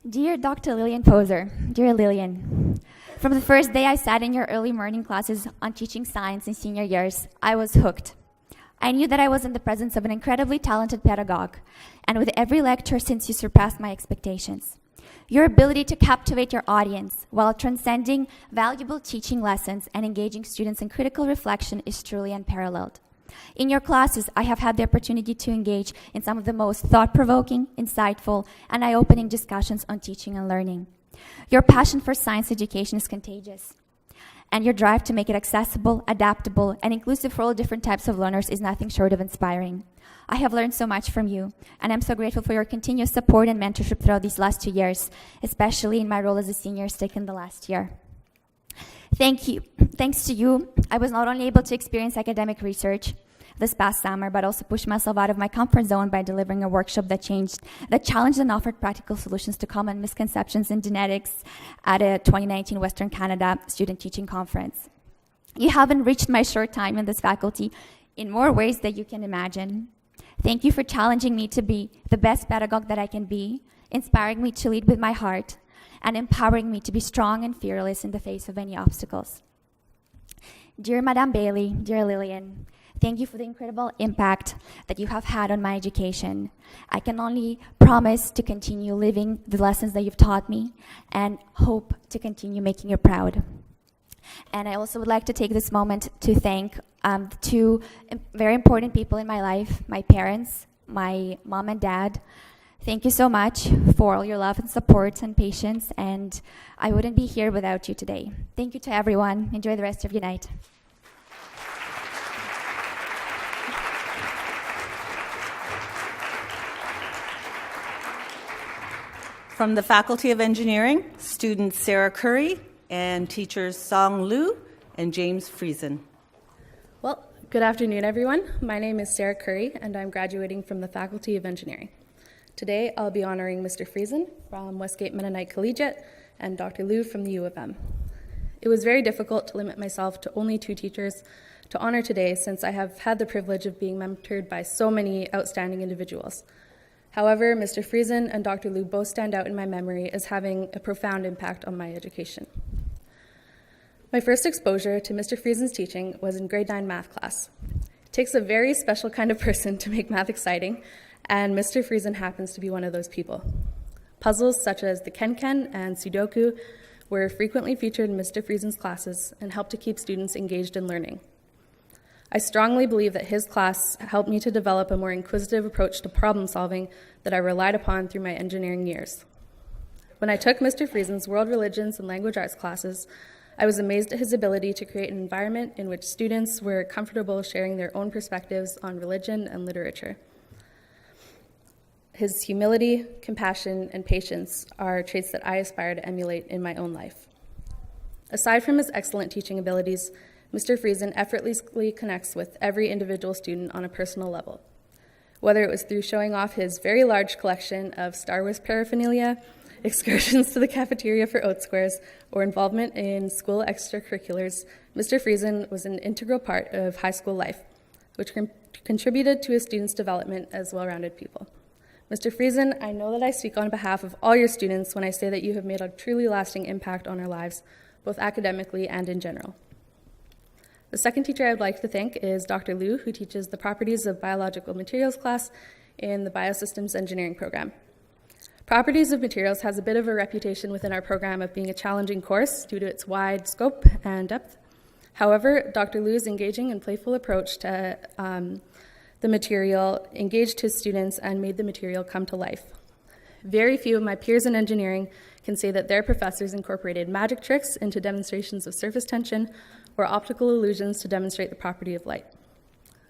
Dear Dr. Lillian Poser, dear Lillian, from the first day I sat in your early morning classes on teaching science in senior years, I was hooked. I knew that I was in the presence of an incredibly talented pedagogue, and with every lecture since you surpassed my expectations. Your ability to captivate your audience while transcending valuable teaching lessons and engaging students in critical reflection is truly unparalleled. In your classes, I have had the opportunity to engage in some of the most thought-provoking, insightful, and eye-opening discussions on teaching and learning. Your passion for science education is contagious, and your drive to make it accessible, adaptable, and inclusive for all different types of learners is nothing short of inspiring. I have learned so much from you, and I'm so grateful for your continuous support and mentorship throughout these last 2 years, especially in my role as a senior stick in the last year. Thank you. Thanks to you, I was not only able to experience academic research this past summer, but also push myself out of my comfort zone by delivering a workshop that challenged and offered practical solutions to common misconceptions in genetics at a 2019 Western Canada Student Teaching Conference. You have enriched my short time in this faculty in more ways than you can imagine. Thank you for challenging me to be the best pedagogue that I can be, inspiring me to lead with my heart, and empowering me to be strong and fearless in the face of any obstacles. Dear Madame Bailey, dear Lillian, Thank you for the incredible impact that you have had on my education. I can only promise to continue living the lessons that you've taught me and hope to continue making you proud. And I also would like to take this moment to thank two very important people in my life, my parents, my mom and dad. Thank you so much for all your love and support and patience, and I wouldn't be here without you today. Thank you to everyone. Enjoy the rest of your night. From the Faculty of Engineering, students Sarah Curry and teachers Song Liu and James Friesen. Well, good afternoon, everyone. My name is Sarah Curry, and I'm graduating from the Faculty of Engineering. Today, I'll be honoring Mr. Friesen from Westgate Mennonite Collegiate and Dr. Liu from the U of M. It was very difficult to limit myself to only 2 teachers to honor today, since I have had the privilege of being mentored by so many outstanding individuals. However, Mr. Friesen and Dr. Liu both stand out in my memory as having a profound impact on my education. My first exposure to Mr. Friesen's teaching was in grade 9 math class. It takes a very special kind of person to make math exciting, and Mr. Friesen happens to be one of those people. Puzzles such as the Ken-Ken and Sudoku were frequently featured in Mr. Friesen's classes and helped to keep students engaged in learning. I strongly believe that his class helped me to develop a more inquisitive approach to problem solving that I relied upon through my engineering years. When I took Mr. Friesen's World Religions and Language Arts classes, I was amazed at his ability to create an environment in which students were comfortable sharing their own perspectives on religion and literature. His humility, compassion, and patience are traits that I aspire to emulate in my own life. Aside from his excellent teaching abilities, Mr. Friesen effortlessly connects with every individual student on a personal level. Whether it was through showing off his very large collection of Star Wars paraphernalia, excursions to the cafeteria for oat squares, or involvement in school extracurriculars, Mr. Friesen was an integral part of high school life, which contributed to his students' development as well-rounded people. Mr. Friesen, I know that I speak on behalf of all your students when I say that you have made a truly lasting impact on our lives, both academically and in general. The second teacher I would like to thank is Dr. Liu, who teaches the Properties of Biological Materials class in the Biosystems Engineering program. Properties of Materials has a bit of a reputation within our program of being a challenging course due to its wide scope and depth. However, Dr. Liu's engaging and playful approach to the material engaged his students and made the material come to life. Very few of my peers in engineering can say that their professors incorporated magic tricks into demonstrations of surface tension or optical illusions to demonstrate the property of light.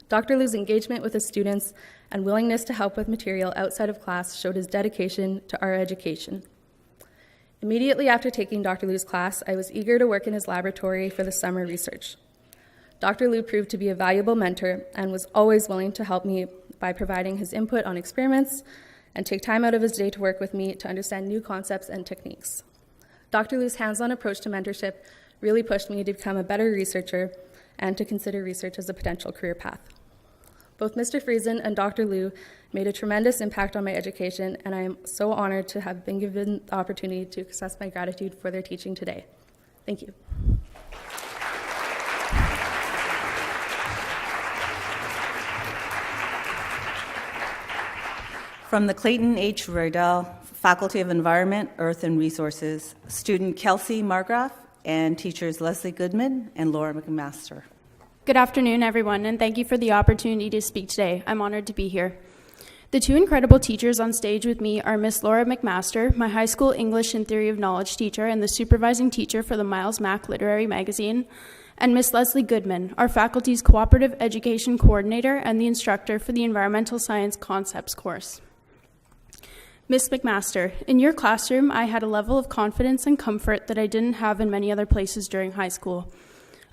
Dr. Liu's engagement with his students and willingness to help with material outside of class showed his dedication to our education. Immediately after taking Dr. Liu's class, I was eager to work in his laboratory for the summer research. Dr. Liu proved to be a valuable mentor and was always willing to help me by providing his input on experiments and take time out of his day to work with me to understand new concepts and techniques. Dr. Liu's hands-on approach to mentorship really pushed me to become a better researcher and to consider research as a potential career path. Both Mr. Friesen and Dr. Liu made a tremendous impact on my education, and I am so honored to have been given the opportunity to express my gratitude for their teaching today. Thank you. From the Clayton H. Riddell Faculty of Environment, Earth and Resources, student Kelsey Margraf and teachers Leslie Goodman and Laura McMaster. Good afternoon, everyone, and thank you for the opportunity to speak today. I'm honored to be here. The two incredible teachers on stage with me are Miss Laura McMaster, my high school English and Theory of Knowledge teacher and the supervising teacher for the Miles Mack Literary Magazine, and Miss Leslie Goodman, our faculty's cooperative education coordinator and the instructor for the Environmental Science Concepts course. Miss McMaster, in your classroom, I had a level of confidence and comfort that I didn't have in many other places during high school.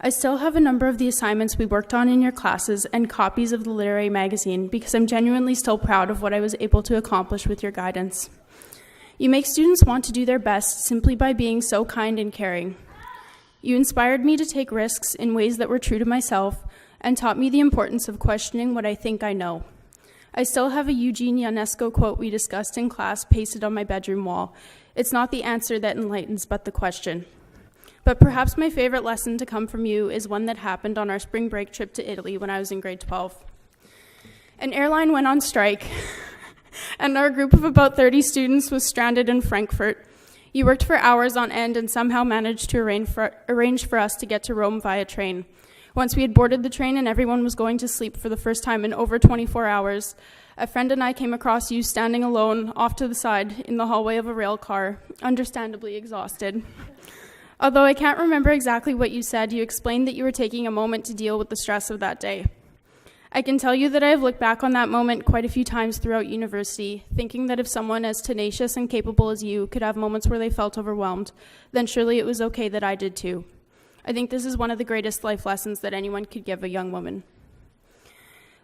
I still have a number of the assignments we worked on in your classes and copies of the literary magazine because I'm genuinely still proud of what I was able to accomplish with your guidance. You make students want to do their best simply by being so kind and caring. You inspired me to take risks in ways that were true to myself and taught me the importance of questioning what I think I know. I still have a Eugene Ionesco quote we discussed in class pasted on my bedroom wall. It's not the answer that enlightens, but the question. But perhaps my favorite lesson to come from you is one that happened on our spring break trip to Italy when I was in grade 12. An airline went on strike, and our group of about 30 students was stranded in Frankfurt. You worked for hours on end and somehow managed to arrange for us to get to Rome via train. Once we had boarded the train and everyone was going to sleep for the first time in over 24 hours, a friend and I came across you standing alone off to the side in the hallway of a rail car, understandably exhausted. Although I can't remember exactly what you said, you explained that you were taking a moment to deal with the stress of that day. I can tell you that I have looked back on that moment quite a few times throughout university, thinking that if someone as tenacious and capable as you could have moments where they felt overwhelmed, then surely it was okay that I did too. I think this is one of the greatest life lessons that anyone could give a young woman.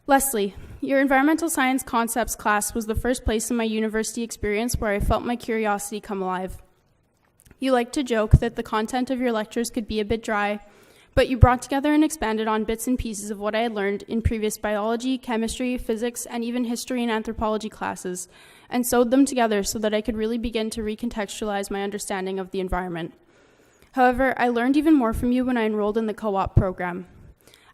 Leslie, your environmental science concepts class was the first place in my university experience where I felt my curiosity come alive. You like to joke that the content of your lectures could be a bit dry, but you brought together and expanded on bits and pieces of what I had learned in previous biology, chemistry, physics, and even history and anthropology classes, and sewed them together so that I could really begin to recontextualize my understanding of the environment. However, I learned even more from you when I enrolled in the co-op program.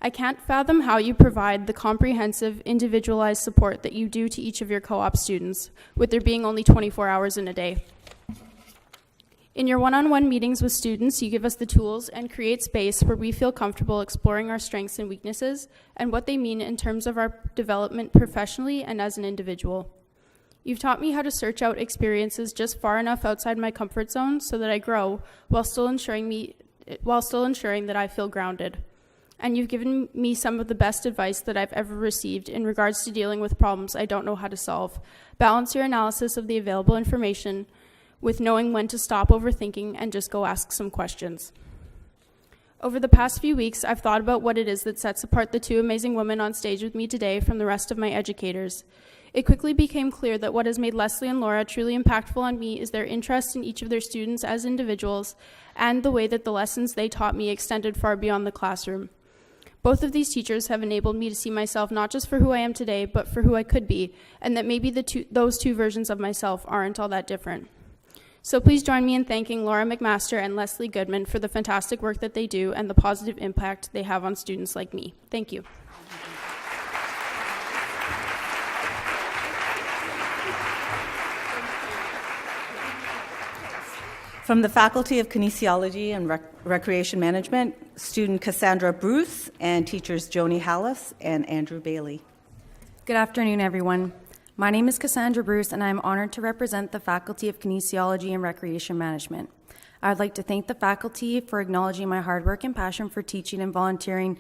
I can't fathom how you provide the comprehensive, individualized support that you do to each of your co-op students, with there being only 24 hours in a day. In your one-on-one meetings with students, you give us the tools and create space where we feel comfortable exploring our strengths and weaknesses and what they mean in terms of our development professionally and as an individual. You've taught me how to search out experiences just far enough outside my comfort zone so that I grow while still ensuring that I feel grounded. And you've given me some of the best advice that I've ever received in regards to dealing with problems I don't know how to solve. Balance your analysis of the available information with knowing when to stop overthinking and just go ask some questions. Over the past few weeks, I've thought about what it is that sets apart the two amazing women on stage with me today from the rest of my educators. It quickly became clear that what has made Leslie and Laura truly impactful on me is their interest in each of their students as individuals and the way that the lessons they taught me extended far beyond the classroom. Both of these teachers have enabled me to see myself not just for who I am today, but for who I could be, and that maybe those two versions of myself aren't all that different. So please join me in thanking Laura McMaster and Leslie Goodman for the fantastic work that they do and the positive impact they have on students like me. Thank you. From the Faculty of Kinesiology and Recreation Management, student Cassandra Bruce and teachers Joni Hallis and Andrew Bailey. Good afternoon, everyone. My name is Cassandra Bruce, and I am honored to represent the Faculty of Kinesiology and Recreation Management. I would like to thank the faculty for acknowledging my hard work and passion for teaching and volunteering,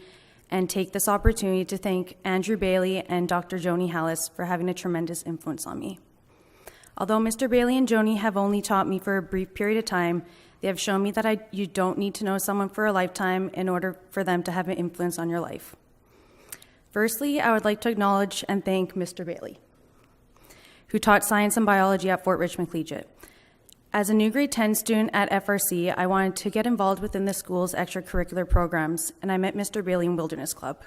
and take this opportunity to thank Andrew Bailey and Dr. Joni Hallis for having a tremendous influence on me. Although Mr. Bailey and Joni have only taught me for a brief period of time, they have shown me that you don't need to know someone for a lifetime in order for them to have an influence on your life. Firstly, I would like to acknowledge and thank Mr. Bailey, who taught science and biology at Fort Richmond Collegiate. As a new grade 10 student at FRC, I wanted to get involved within the school's extracurricular programs, and I met Mr. Bailey in Wilderness Club.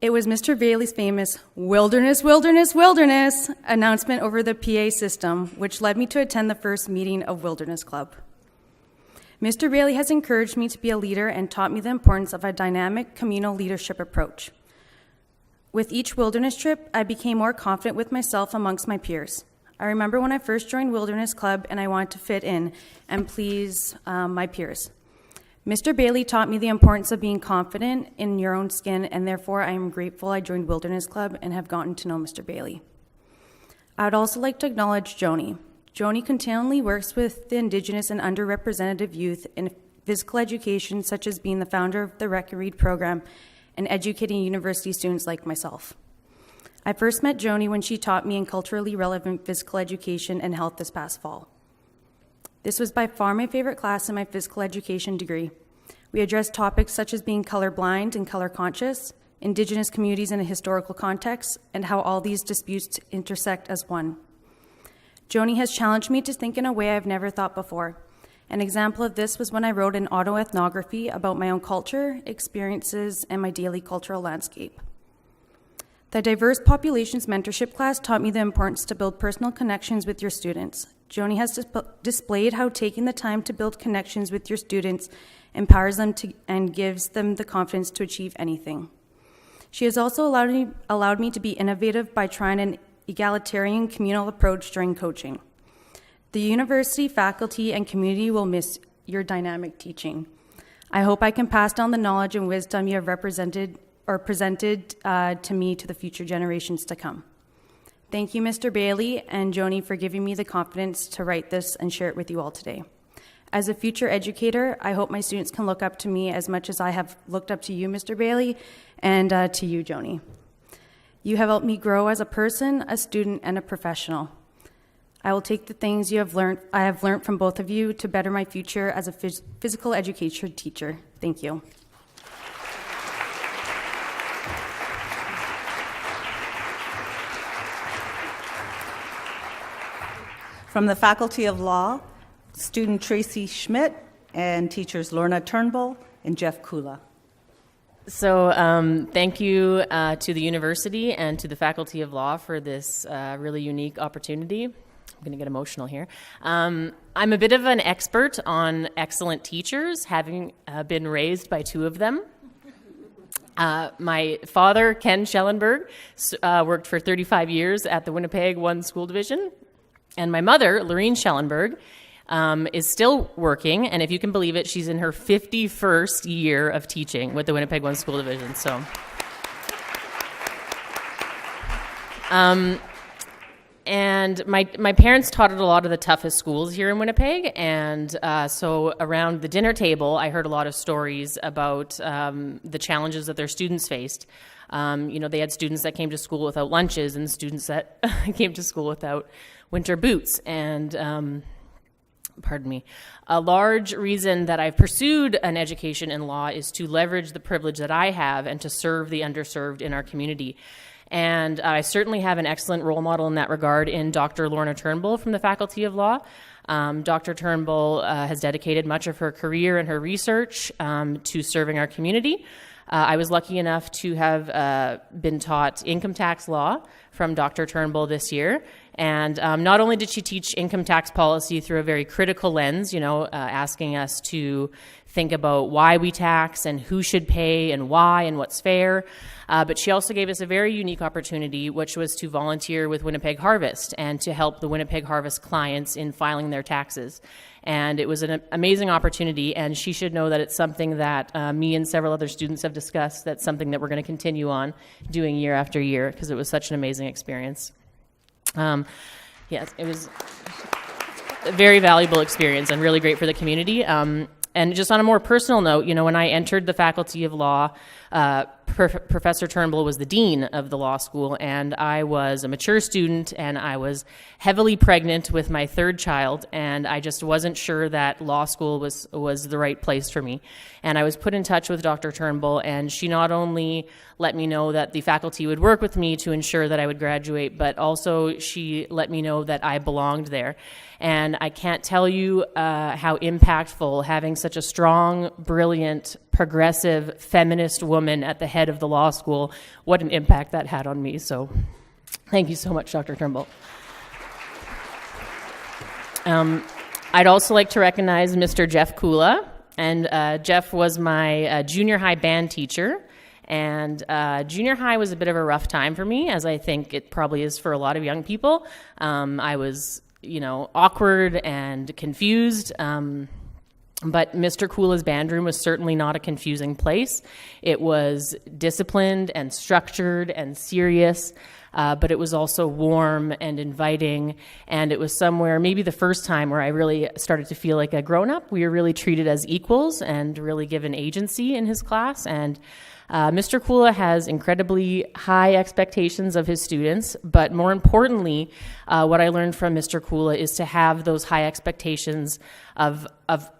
It was Mr. Bailey's famous "Wilderness, Wilderness, Wilderness" announcement over the PA system, which led me to attend the first meeting of Wilderness Club. Mr. Bailey has encouraged me to be a leader and taught me the importance of a dynamic communal leadership approach. With each wilderness trip, I became more confident with myself amongst my peers. I remember when I first joined Wilderness Club and I wanted to fit in and please my peers. Mr. Bailey taught me the importance of being confident in your own skin, and therefore I am grateful I joined Wilderness Club and have gotten to know Mr. Bailey. I would also like to acknowledge Joni. Joni continually works with the Indigenous and underrepresented youth in physical education, such as being the founder of the Rec and Read program and educating university students like myself. I first met Joni when she taught me in culturally relevant physical education and health this past fall. This was by far my favorite class in my physical education degree. We addressed topics such as being colorblind and color conscious, Indigenous communities in a historical context, and how all these disputes intersect as one. Joni has challenged me to think in a way I've never thought before. An example of this was when I wrote an autoethnography about my own culture, experiences, and my daily cultural landscape. The Diverse Populations Mentorship class taught me the importance to build personal connections with your students. Joni has displayed how taking the time to build connections with your students empowers them and gives them the confidence to achieve anything. She has also allowed me to be innovative by trying an egalitarian communal approach during coaching. The university, faculty, and community will miss your dynamic teaching. I hope I can pass down the knowledge and wisdom you have presented to me to the future generations to come. Thank you, Mr. Bailey and Joni, for giving me the confidence to write this and share it with you all today. As a future educator, I hope my students can look up to me as much as I have looked up to you, Mr. Bailey, and to you, Joni. You have helped me grow as a person, a student, and a professional. I will take the things I have learned from both of you to better my future as a physical education teacher. Thank you. From the Faculty of Law, student Tracy Schmidt and teachers Lorna Turnbull and Jeff Kula. So thank you to the university and to the Faculty of Law for this really unique opportunity. I'm going to get emotional here. I'm a bit of an expert on excellent teachers, having been raised by two of them. My father, Ken Schellenberg, worked for 35 years at the Winnipeg One School Division. And my mother, Lorene Schellenberg, is still working, and if you can believe it, she's in her 51st year of teaching with the Winnipeg One School Division. So, and my parents taught at a lot of the toughest schools here in Winnipeg, and so around the dinner table, I heard a lot of stories about the challenges that their students faced. They had students that came to school without lunches, and students that came to school without winter boots, and a large reason that I've pursued an education in law is to leverage the privilege that I have and to serve the underserved in our community. And I certainly have an excellent role model in that regard in Dr. Lorna Turnbull from the Faculty of Law. Dr. Turnbull has dedicated much of her career and her research to serving our community. I was lucky enough to have been taught income tax law from Dr. Turnbull this year. And not only did she teach income tax policy through a very critical lens, asking us to think about why we tax and who should pay and why and what's fair, but she also gave us a very unique opportunity, which was to volunteer with Winnipeg Harvest and to help the Winnipeg Harvest clients in filing their taxes. And it was an amazing opportunity, and she should know that it's something that me and several other students have discussed. That's something that we're going to continue on doing year after year because it was such an amazing experience. Yes, it was a very valuable experience and really great for the community. And just on a more personal note, when I entered the Faculty of Law, Professor Turnbull was the dean of the law school, and I was a mature student, and I was heavily pregnant with my third child, and I just wasn't sure that law school was the right place for me. And I was put in touch with Dr. Turnbull, and she not only let me know that the faculty would work with me to ensure that I would graduate, but also she let me know that I belonged there. And I can't tell you how impactful having such a strong, brilliant, progressive, feminist woman at the head of the law school, what an impact that had on me. So thank you so much, Dr. Turnbull. I'd also like to recognize Mr. Jeff Kula. And Jeff was my junior high band teacher. And junior high was a bit of a rough time for me, as I think it probably is for a lot of young people. I was awkward and confused. But Mr. Kula's band room was certainly not a confusing place. It was disciplined and structured and serious, but it was also warm and inviting. And it was somewhere, maybe the first time where I really started to feel like a grown-up. We were really treated as equals and really given agency in his class. And Mr. Kula has incredibly high expectations of his students, but more importantly, what I learned from Mr. Kula is to have those high expectations of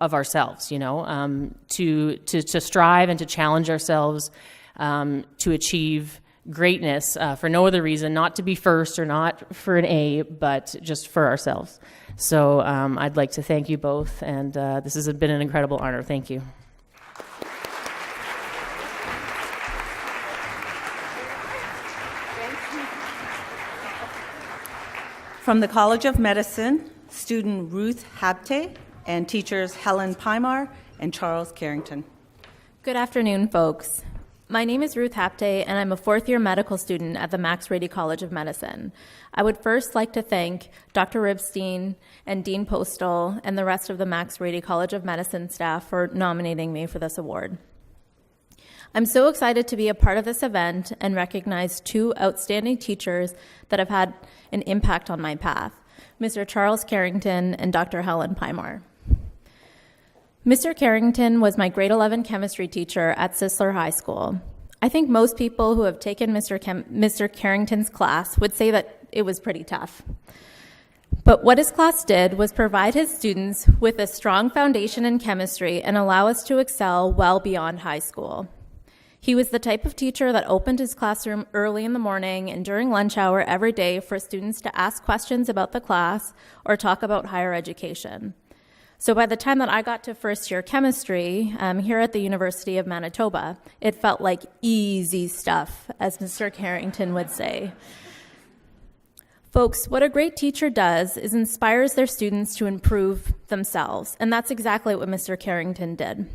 ourselves, to strive and to challenge ourselves to achieve greatness for no other reason, not to be first or not for an A, but just for ourselves. So I'd like to thank you both, and this has been an incredible honor. Thank you. From the College of Medicine, student Ruth Habte and teachers Helen Pymar and Charles Carrington. Good afternoon, folks. My name is Ruth Habte, and I'm a fourth-year medical student at the Max Rady College of Medicine. I would first like to thank Dr. Ribstein and Dean Postal and the rest of the Max Rady College of Medicine staff for nominating me for this award. I'm so excited to be a part of this event and recognize two outstanding teachers that have had an impact on my path, Mr. Charles Carrington and Dr. Helen Pymar. Mr. Carrington was my grade 11 chemistry teacher at Sisler High School. I think most people who have taken Mr. Carrington's class would say that it was pretty tough. But what his class did was provide his students with a strong foundation in chemistry and allow us to excel well beyond high school. He was the type of teacher that opened his classroom early in the morning and during lunch hour every day for students to ask questions about the class or talk about higher education. So by the time that I got to first year chemistry here at the University of Manitoba, it felt like easy stuff, as Mr. Carrington would say. Folks, what a great teacher does is inspires their students to improve themselves, and that's exactly what Mr. Carrington did.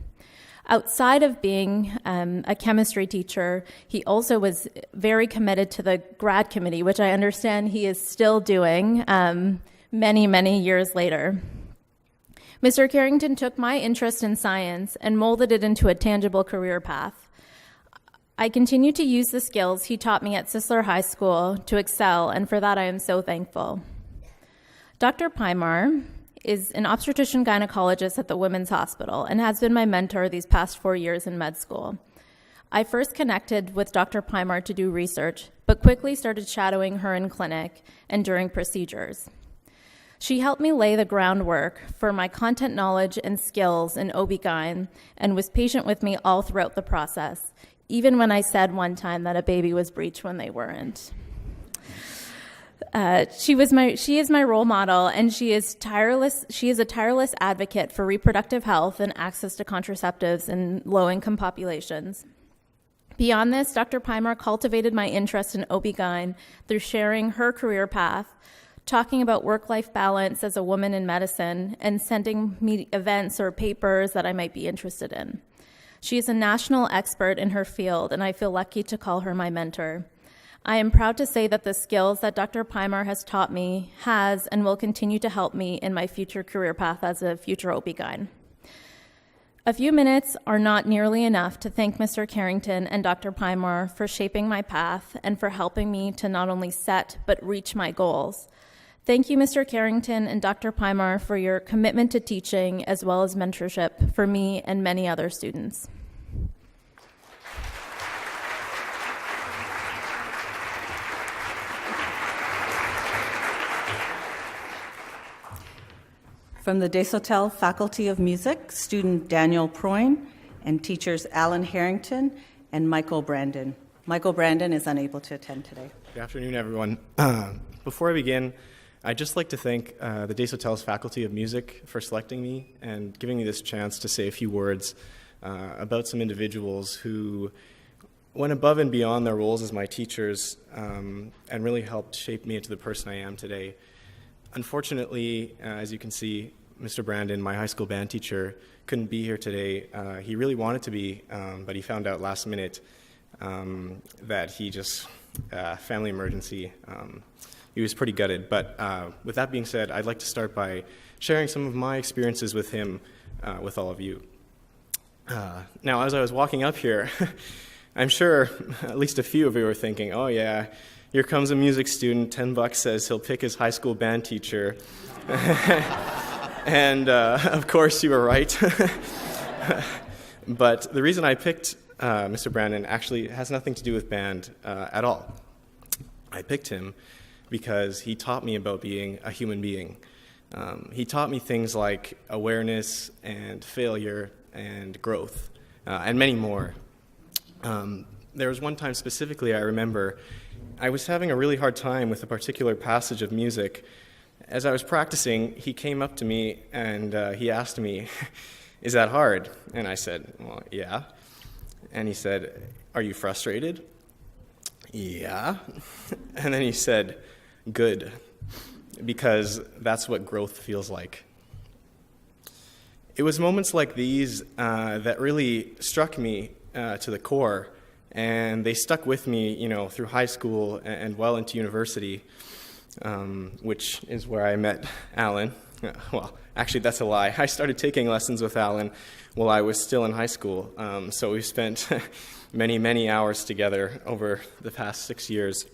Outside of being a chemistry teacher, he also was very committed to the grad committee, which I understand he is still doing many, many years later. Mr. Carrington took my interest in science and molded it into a tangible career path. I continue to use the skills he taught me at Sisler High School to excel, and for that I am so thankful. Dr. Pymar is an obstetrician gynecologist at the Women's Hospital and has been my mentor these past 4 years in med school. I first connected with Dr. Pymar to do research, but quickly started shadowing her in clinic and during procedures. She helped me lay the groundwork for my content knowledge and skills in OB-GYN and was patient with me all throughout the process, even when I said one time that a baby was breech when they weren't. She is my role model, and she is a tireless advocate for reproductive health and access to contraceptives in low-income populations. Beyond this, Dr. Pymar cultivated my interest in OB-GYN through sharing her career path, talking about work-life balance as a woman in medicine, and sending me events or papers that I might be interested in. She is a national expert in her field, and I feel lucky to call her my mentor. I am proud to say that the skills that Dr. Pymar has taught me has and will continue to help me in my future career path as a future OB-GYN. A few minutes are not nearly enough to thank Mr. Carrington and Dr. Pymar for shaping my path and for helping me to not only set but reach my goals. Thank you, Mr. Carrington and Dr. Pymar, for your commitment to teaching as well as mentorship for me and many other students. From the Desautels Faculty of Music, student Daniel Proyne and teachers Alan Harrington and Michael Brandon. Michael Brandon is unable to attend today. Good afternoon, everyone. Before I begin, I'd just like to thank the Desautels Faculty of Music for selecting me and giving me this chance to say a few words about some individuals who went above and beyond their roles as my teachers and really helped shape me into the person I am today. Unfortunately, as you can see, Mr. Brandon, my high school band teacher, couldn't be here today. He really wanted to be, but he found out last minute that he just, family emergency, he was pretty gutted. But with that being said, I'd like to start by sharing some of my experiences with him with all of you. Now, as I was walking up here, I'm sure at least a few of you were thinking, oh yeah, here comes a music student, $10 says he'll pick his high school band teacher. And of course you were right. But the reason I picked Mr. Brandon actually has nothing to do with band at all. I picked him because he taught me about being a human being. He taught me things like awareness and failure and growth and many more. There was one time specifically I remember I was having a really hard time with a particular passage of music. As I was practicing, he came up to me and he asked me, "Is that hard?" And I said, "Well, yeah." And he said, "Are you frustrated?" "Yeah." And then he said, "Good." because that's what growth feels like. It was moments like these that really struck me to the core, and they stuck with me, through high school and well into university, which is where I met Alan. Well, actually, that's a lie. I started taking lessons with Alan while I was still in high school, so we spent many, many hours together over the past 6 years.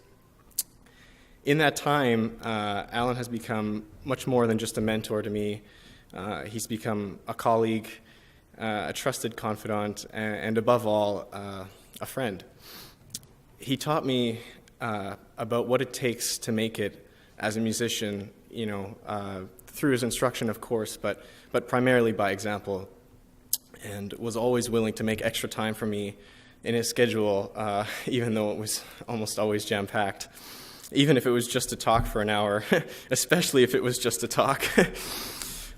In that time, Alan has become much more than just a mentor to me. He's become a colleague, a trusted confidant, and above all, a friend. He taught me about what it takes to make it as a musician, through his instruction, of course, but primarily by example, and was always willing to make extra time for me in his schedule, even though it was almost always jam-packed. Even if it was just to talk for an hour, especially if it was just to talk.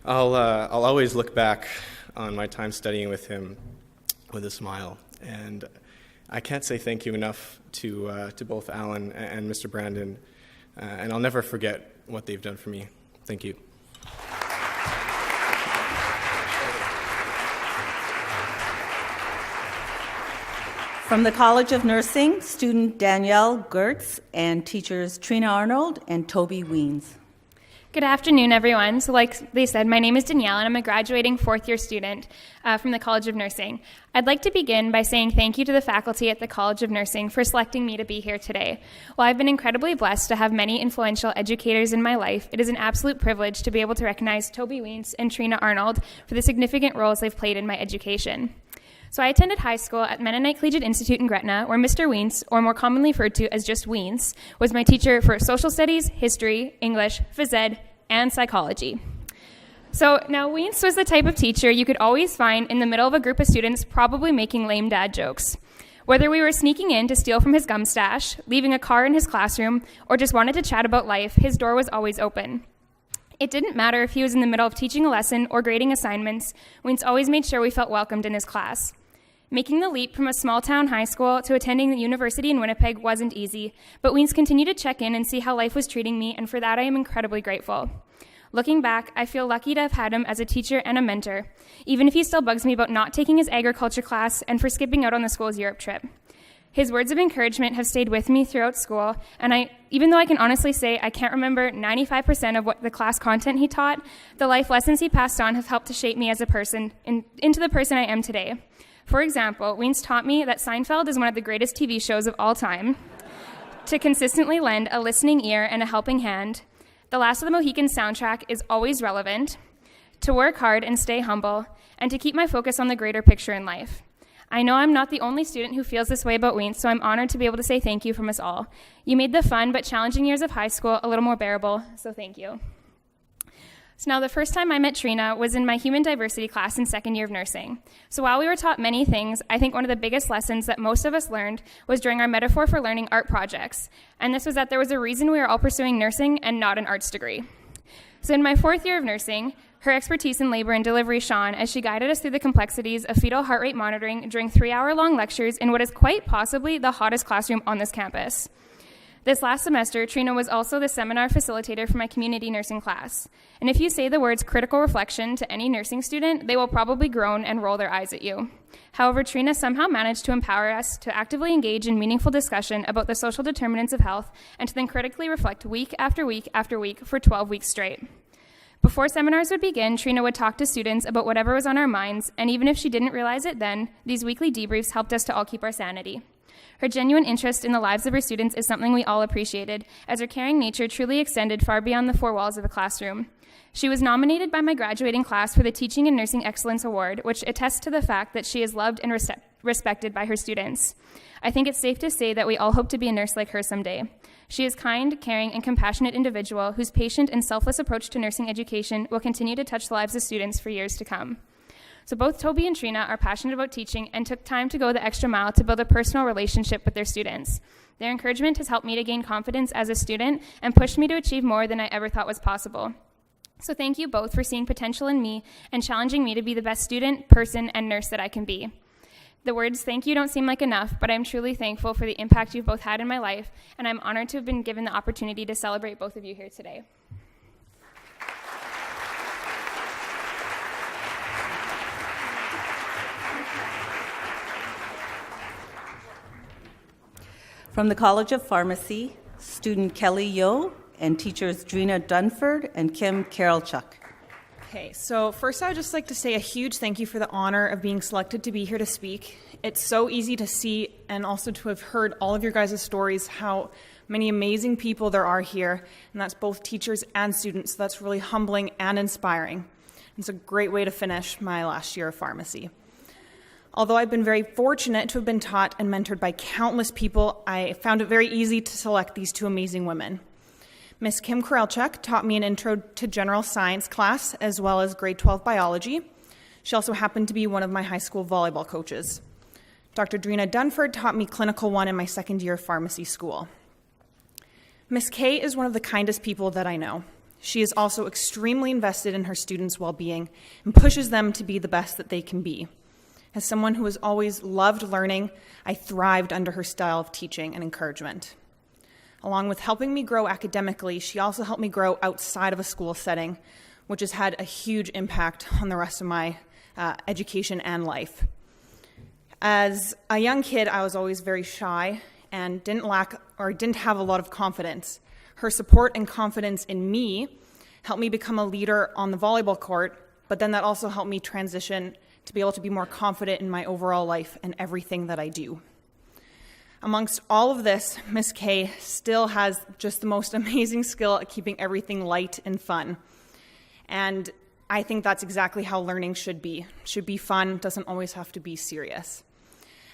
I'll always look back on my time studying with him with a smile, and I can't say thank you enough to both Alan and Mr. Brandon, and I'll never forget what they've done for me. Thank you. From the College of Nursing, student Danielle Gertz and teachers Trina Arnold and Toby Weens. Good afternoon, everyone. So like they said, my name is Danielle, and I'm a graduating fourth-year student from the College of Nursing. I'd like to begin by saying thank you to the faculty at the College of Nursing for selecting me to be here today. While I've been incredibly blessed to have many influential educators in my life, it is an absolute privilege to be able to recognize Toby Weens and Trina Arnold for the significant roles they've played in my education. So I attended high school at Mennonite Collegiate Institute in Gretna, where Mr. Weens, or more commonly referred to as just Weens, was my teacher for social studies, history, English, phys ed, and psychology. So now Weens was the type of teacher you could always find in the middle of a group of students probably making lame dad jokes. Whether we were sneaking in to steal from his gum stash, leaving a car in his classroom, or just wanted to chat about life, his door was always open. It didn't matter if he was in the middle of teaching a lesson or grading assignments, Weens always made sure we felt welcomed in his class. Making the leap from a small-town high school to attending the university in Winnipeg wasn't easy, but Weens continued to check in and see how life was treating me, and for that I am incredibly grateful. Looking back, I feel lucky to have had him as a teacher and a mentor, even if he still bugs me about not taking his agriculture class and for skipping out on the school's Europe trip. His words of encouragement have stayed with me throughout school, and even though I can honestly say I can't remember 95% of what the class content he taught, the life lessons he passed on have helped to shape me as a person into the person I am today. For example, Weens taught me that Seinfeld is one of the greatest TV shows of all time, to consistently lend a listening ear and a helping hand. The Last of the Mohicans soundtrack is always relevant, to work hard and stay humble, and to keep my focus on the greater picture in life. I know I'm not the only student who feels this way about Weens, so I'm honored to be able to say thank you from us all. You made the fun but challenging years of high school a little more bearable, so thank you. So now the first time I met Trina was in my human diversity class in second year of nursing. So while we were taught many things, I think one of the biggest lessons that most of us learned was during our Metaphor for Learning art projects. And this was that there was a reason we were all pursuing nursing and not an arts degree. So in my fourth year of nursing, her expertise in labor and delivery shone as she guided us through the complexities of fetal heart rate monitoring during 3-hour-long lectures in what is quite possibly the hottest classroom on this campus. This last semester, Trina was also the seminar facilitator for my community nursing class. And if you say the words critical reflection to any nursing student, they will probably groan and roll their eyes at you. However, Trina somehow managed to empower us to actively engage in meaningful discussion about the social determinants of health and to then critically reflect week after week after week for 12 weeks straight. Before seminars would begin, Trina would talk to students about whatever was on our minds, and even if she didn't realize it then, these weekly debriefs helped us to all keep our sanity. Her genuine interest in the lives of her students is something we all appreciated, as her caring nature truly extended far beyond the four walls of a classroom. She was nominated by my graduating class for the Teaching and Nursing Excellence Award, which attests to the fact that she is loved and respected by her students. I think it's safe to say that we all hope to be a nurse like her someday. She is a kind, caring, and compassionate individual whose patient and selfless approach to nursing education will continue to touch the lives of students for years to come. So both Toby and Trina are passionate about teaching and took time to go the extra mile to build a personal relationship with their students. Their encouragement has helped me to gain confidence as a student and pushed me to achieve more than I ever thought was possible. So thank you both for seeing potential in me and challenging me to be the best student, person, and nurse that I can be. The words thank you don't seem like enough, but I'm truly thankful for the impact you've both had in my life, and I'm honored to have been given the opportunity to celebrate both of you here today. From the College of Pharmacy, student Kelly Yo and teachers Drina Dunford and Kim Karolchuk. Okay, so first I would just like to say a huge thank you for the honor of being selected to be here to speak. It's so easy to see and also to have heard all of your guys' stories, how many amazing people there are here, and that's both teachers and students, so that's really humbling and inspiring. It's a great way to finish my last year of pharmacy. Although I've been very fortunate to have been taught and mentored by countless people, I found it very easy to select these two amazing women. Miss Kim Karolchuk taught me an intro to general science class as well as grade 12 biology. She also happened to be one of my high school volleyball coaches. Dr. Drina Dunford taught me Clinical 1 in my second year of pharmacy school. Miss K is one of the kindest people that I know. She is also extremely invested in her students' well-being and pushes them to be the best that they can be. As someone who has always loved learning, I thrived under her style of teaching and encouragement. Along with helping me grow academically, she also helped me grow outside of a school setting, which has had a huge impact on the rest of my education and life. As a young kid, I was always very shy and didn't have a lot of confidence. Her support and confidence in me helped me become a leader on the volleyball court, but then that also helped me transition to be able to be more confident in my overall life and everything that I do. Amongst all of this, Miss K still has just the most amazing skill at keeping everything light and fun. And I think that's exactly how learning should be. It should be fun, doesn't always have to be serious.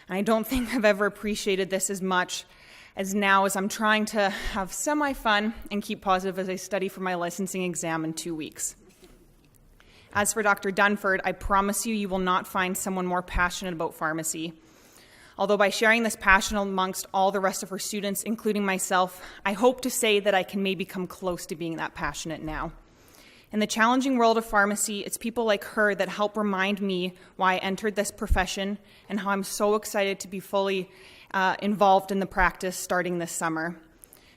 And I don't think I've ever appreciated this as much as now as I'm trying to have semi-fun and keep positive as I study for my licensing exam in 2 weeks. As for Dr. Dunford, I promise you will not find someone more passionate about pharmacy. Although by sharing this passion amongst all the rest of her students, including myself, I hope to say that I can maybe come close to being that passionate now. In the challenging world of pharmacy, it's people like her that help remind me why I entered this profession and how I'm so excited to be fully involved in the practice starting this summer.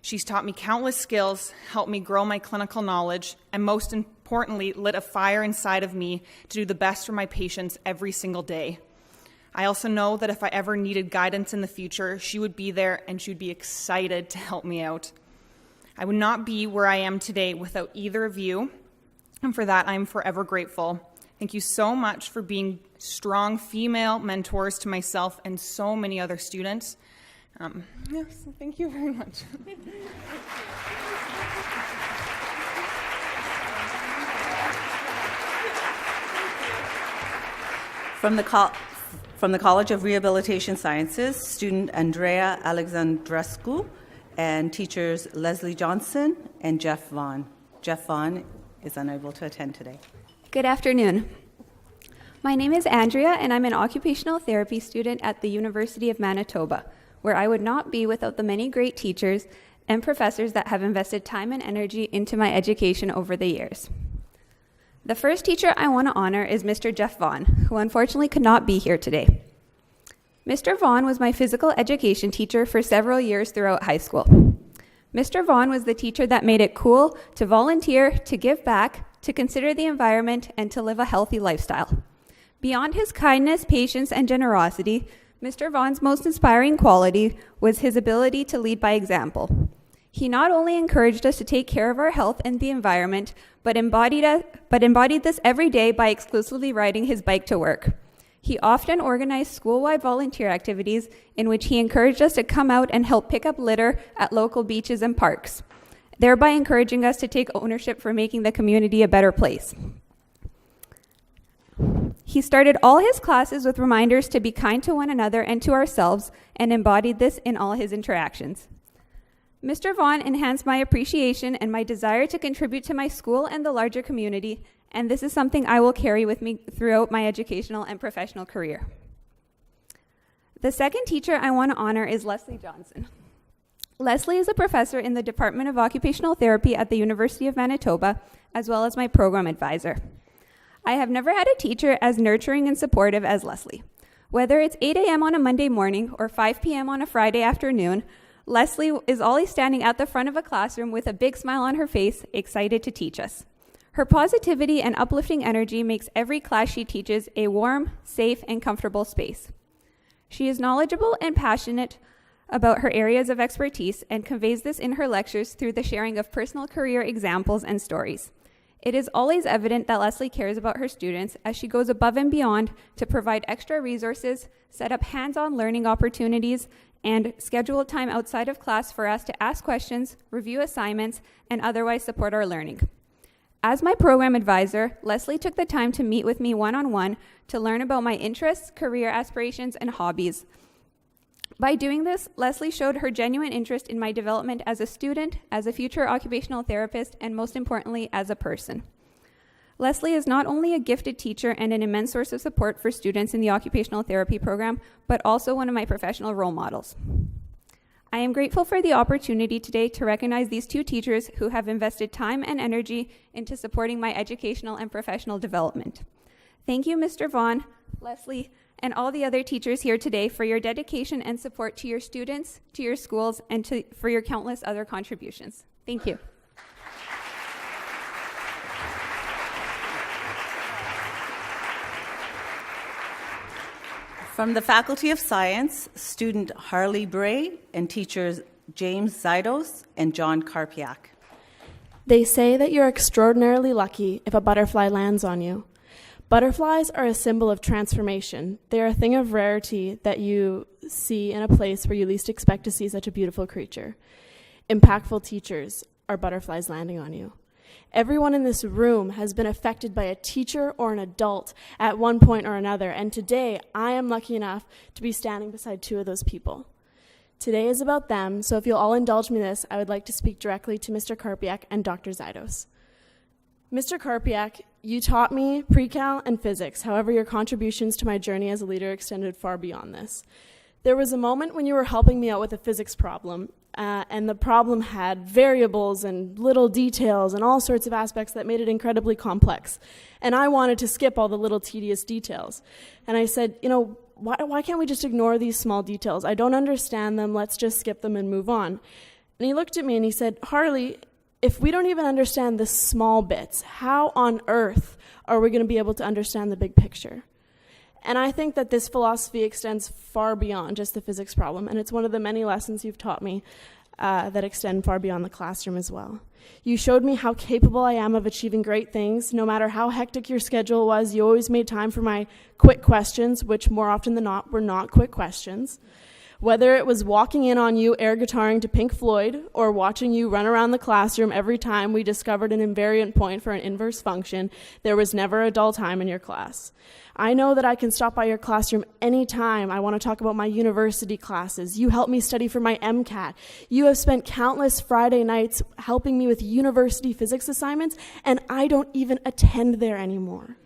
She's taught me countless skills, helped me grow my clinical knowledge, and most importantly, lit a fire inside of me to do the best for my patients every single day. I also know that if I ever needed guidance in the future, she would be there and she would be excited to help me out. I would not be where I am today without either of you, and for that I'm forever grateful. Thank you so much for being strong female mentors to myself and so many other students. Yes, thank you very much. From the College of Rehabilitation Sciences, student Andrea Alexandrescu and teachers Leslie Johnson and Jeff Vaughn. Jeff Vaughn is unable to attend today. Good afternoon. My name is Andrea, and I'm an occupational therapy student at the University of Manitoba, where I would not be without the many great teachers and professors that have invested time and energy into my education over the years. The first teacher I want to honor is Mr. Jeff Vaughn, who unfortunately could not be here today. Mr. Vaughn was my physical education teacher for several years throughout high school. Mr. Vaughn was the teacher that made it cool to volunteer, to give back, to consider the environment, and to live a healthy lifestyle. Beyond his kindness, patience, and generosity, Mr. Vaughn's most inspiring quality was his ability to lead by example. He not only encouraged us to take care of our health and the environment, but embodied this every day by exclusively riding his bike to work. He often organized school-wide volunteer activities in which he encouraged us to come out and help pick up litter at local beaches and parks, thereby encouraging us to take ownership for making the community a better place. He started all his classes with reminders to be kind to one another and to ourselves, and embodied this in all his interactions. Mr. Vaughn enhanced my appreciation and my desire to contribute to my school and the larger community, and this is something I will carry with me throughout my educational and professional career. The second teacher I want to honor is Leslie Johnson. Leslie is a professor in the Department of Occupational Therapy at the University of Manitoba, as well as my program advisor. I have never had a teacher as nurturing and supportive as Leslie. Whether it's 8 a.m. on a Monday morning or 5 p.m. on a Friday afternoon, Leslie is always standing at the front of a classroom with a big smile on her face, excited to teach us. Her positivity and uplifting energy makes every class she teaches a warm, safe, and comfortable space. She is knowledgeable and passionate about her areas of expertise and conveys this in her lectures through the sharing of personal career examples and stories. It is always evident that Leslie cares about her students as she goes above and beyond to provide extra resources, set up hands-on learning opportunities, and schedule time outside of class for us to ask questions, review assignments, and otherwise support our learning. As my program advisor, Leslie took the time to meet with me one-on-one to learn about my interests, career aspirations, and hobbies. By doing this, Leslie showed her genuine interest in my development as a student, as a future occupational therapist, and most importantly, as a person. Leslie is not only a gifted teacher and an immense source of support for students in the occupational therapy program, but also one of my professional role models. I am grateful for the opportunity today to recognize these two teachers who have invested time and energy into supporting my educational and professional development. Thank you, Mr. Vaughn, Leslie, and all the other teachers here today for your dedication and support to your students, to your schools, and for your countless other contributions. Thank you. From the Faculty of Science, student Harley Bray and teachers James Zydos and John Karpiak. They say that you're extraordinarily lucky if a butterfly lands on you. Butterflies are a symbol of transformation. They're a thing of rarity that you see in a place where you least expect to see such a beautiful creature. Impactful teachers are butterflies landing on you. Everyone in this room has been affected by a teacher or an adult at one point or another, and today I am lucky enough to be standing beside two of those people. Today is about them, so if you'll all indulge me in this, I would like to speak directly to Mr. Karpiak and Dr. Zydos. Mr. Karpiak, you taught me pre-cal and physics. However, your contributions to my journey as a leader extended far beyond this. There was a moment when you were helping me out with a physics problem, and the problem had variables and little details and all sorts of aspects that made it incredibly complex. And I wanted to skip all the little tedious details. And I said, why can't we just ignore these small details? I don't understand them. Let's just skip them and move on. And he looked at me and he said, Harley, if we don't even understand the small bits, how on earth are we going to be able to understand the big picture? And I think that this philosophy extends far beyond just the physics problem, and it's one of the many lessons you've taught me that extend far beyond the classroom as well. You showed me how capable I am of achieving great things. No matter how hectic your schedule was, you always made time for my quick questions, which more often than not were not quick questions. Whether it was walking in on you air guitaring to Pink Floyd or watching you run around the classroom every time we discovered an invariant point for an inverse function, there was never a dull time in your class. I know that I can stop by your classroom anytime I want to talk about my university classes. You helped me study for my MCAT. You have spent countless Friday nights helping me with university physics assignments, and I don't even attend there anymore.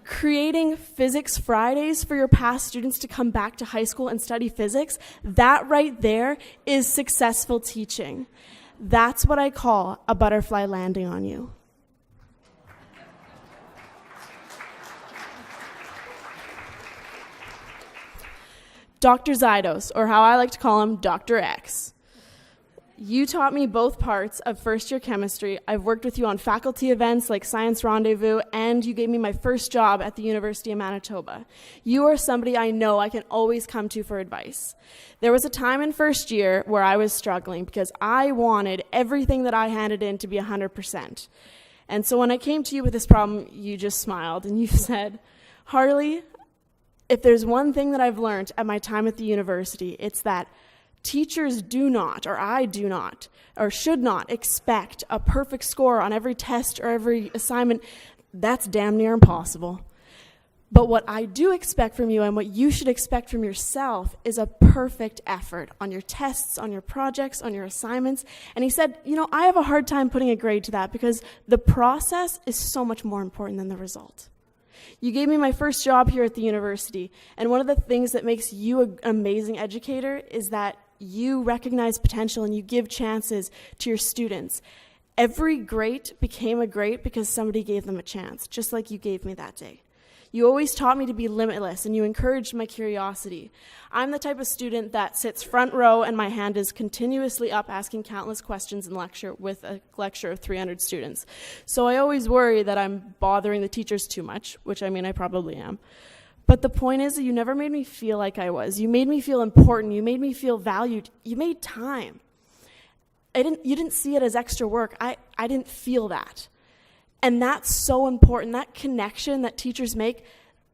Creating Physics Fridays for your past students to come back to high school and study physics, that right there is successful teaching. That's what I call a butterfly landing on you. Dr. Zydos, or how I like to call him, Dr. X. You taught me both parts of first-year chemistry. I've worked with you on faculty events like Science Rendezvous, and you gave me my first job at the University of Manitoba. You are somebody I know I can always come to for advice. There was a time in first year where I was struggling because I wanted everything that I handed in to be 100%. And so when I came to you with this problem, you just smiled and you said, Harley, if there's one thing that I've learned at my time at the university, it's that teachers do not, or I do not, or should not expect a perfect score on every test or every assignment. That's damn near impossible. But what I do expect from you and what you should expect from yourself is a perfect effort on your tests, on your projects, on your assignments. And he said, I have a hard time putting a grade to that because the process is so much more important than the result. You gave me my first job here at the university, and one of the things that makes you an amazing educator is that you recognize potential and you give chances to your students. Every great became a great because somebody gave them a chance, just like you gave me that day. You always taught me to be limitless, and you encouraged my curiosity. I'm the type of student that sits front row and my hand is continuously up asking countless questions in lecture with a lecture of 300 students. So I always worry that I'm bothering the teachers too much, which I probably am. But the point is that you never made me feel like I was. You made me feel important. You made me feel valued. You made time. You didn't see it as extra work. I didn't feel that. And that's so important. That connection that teachers make,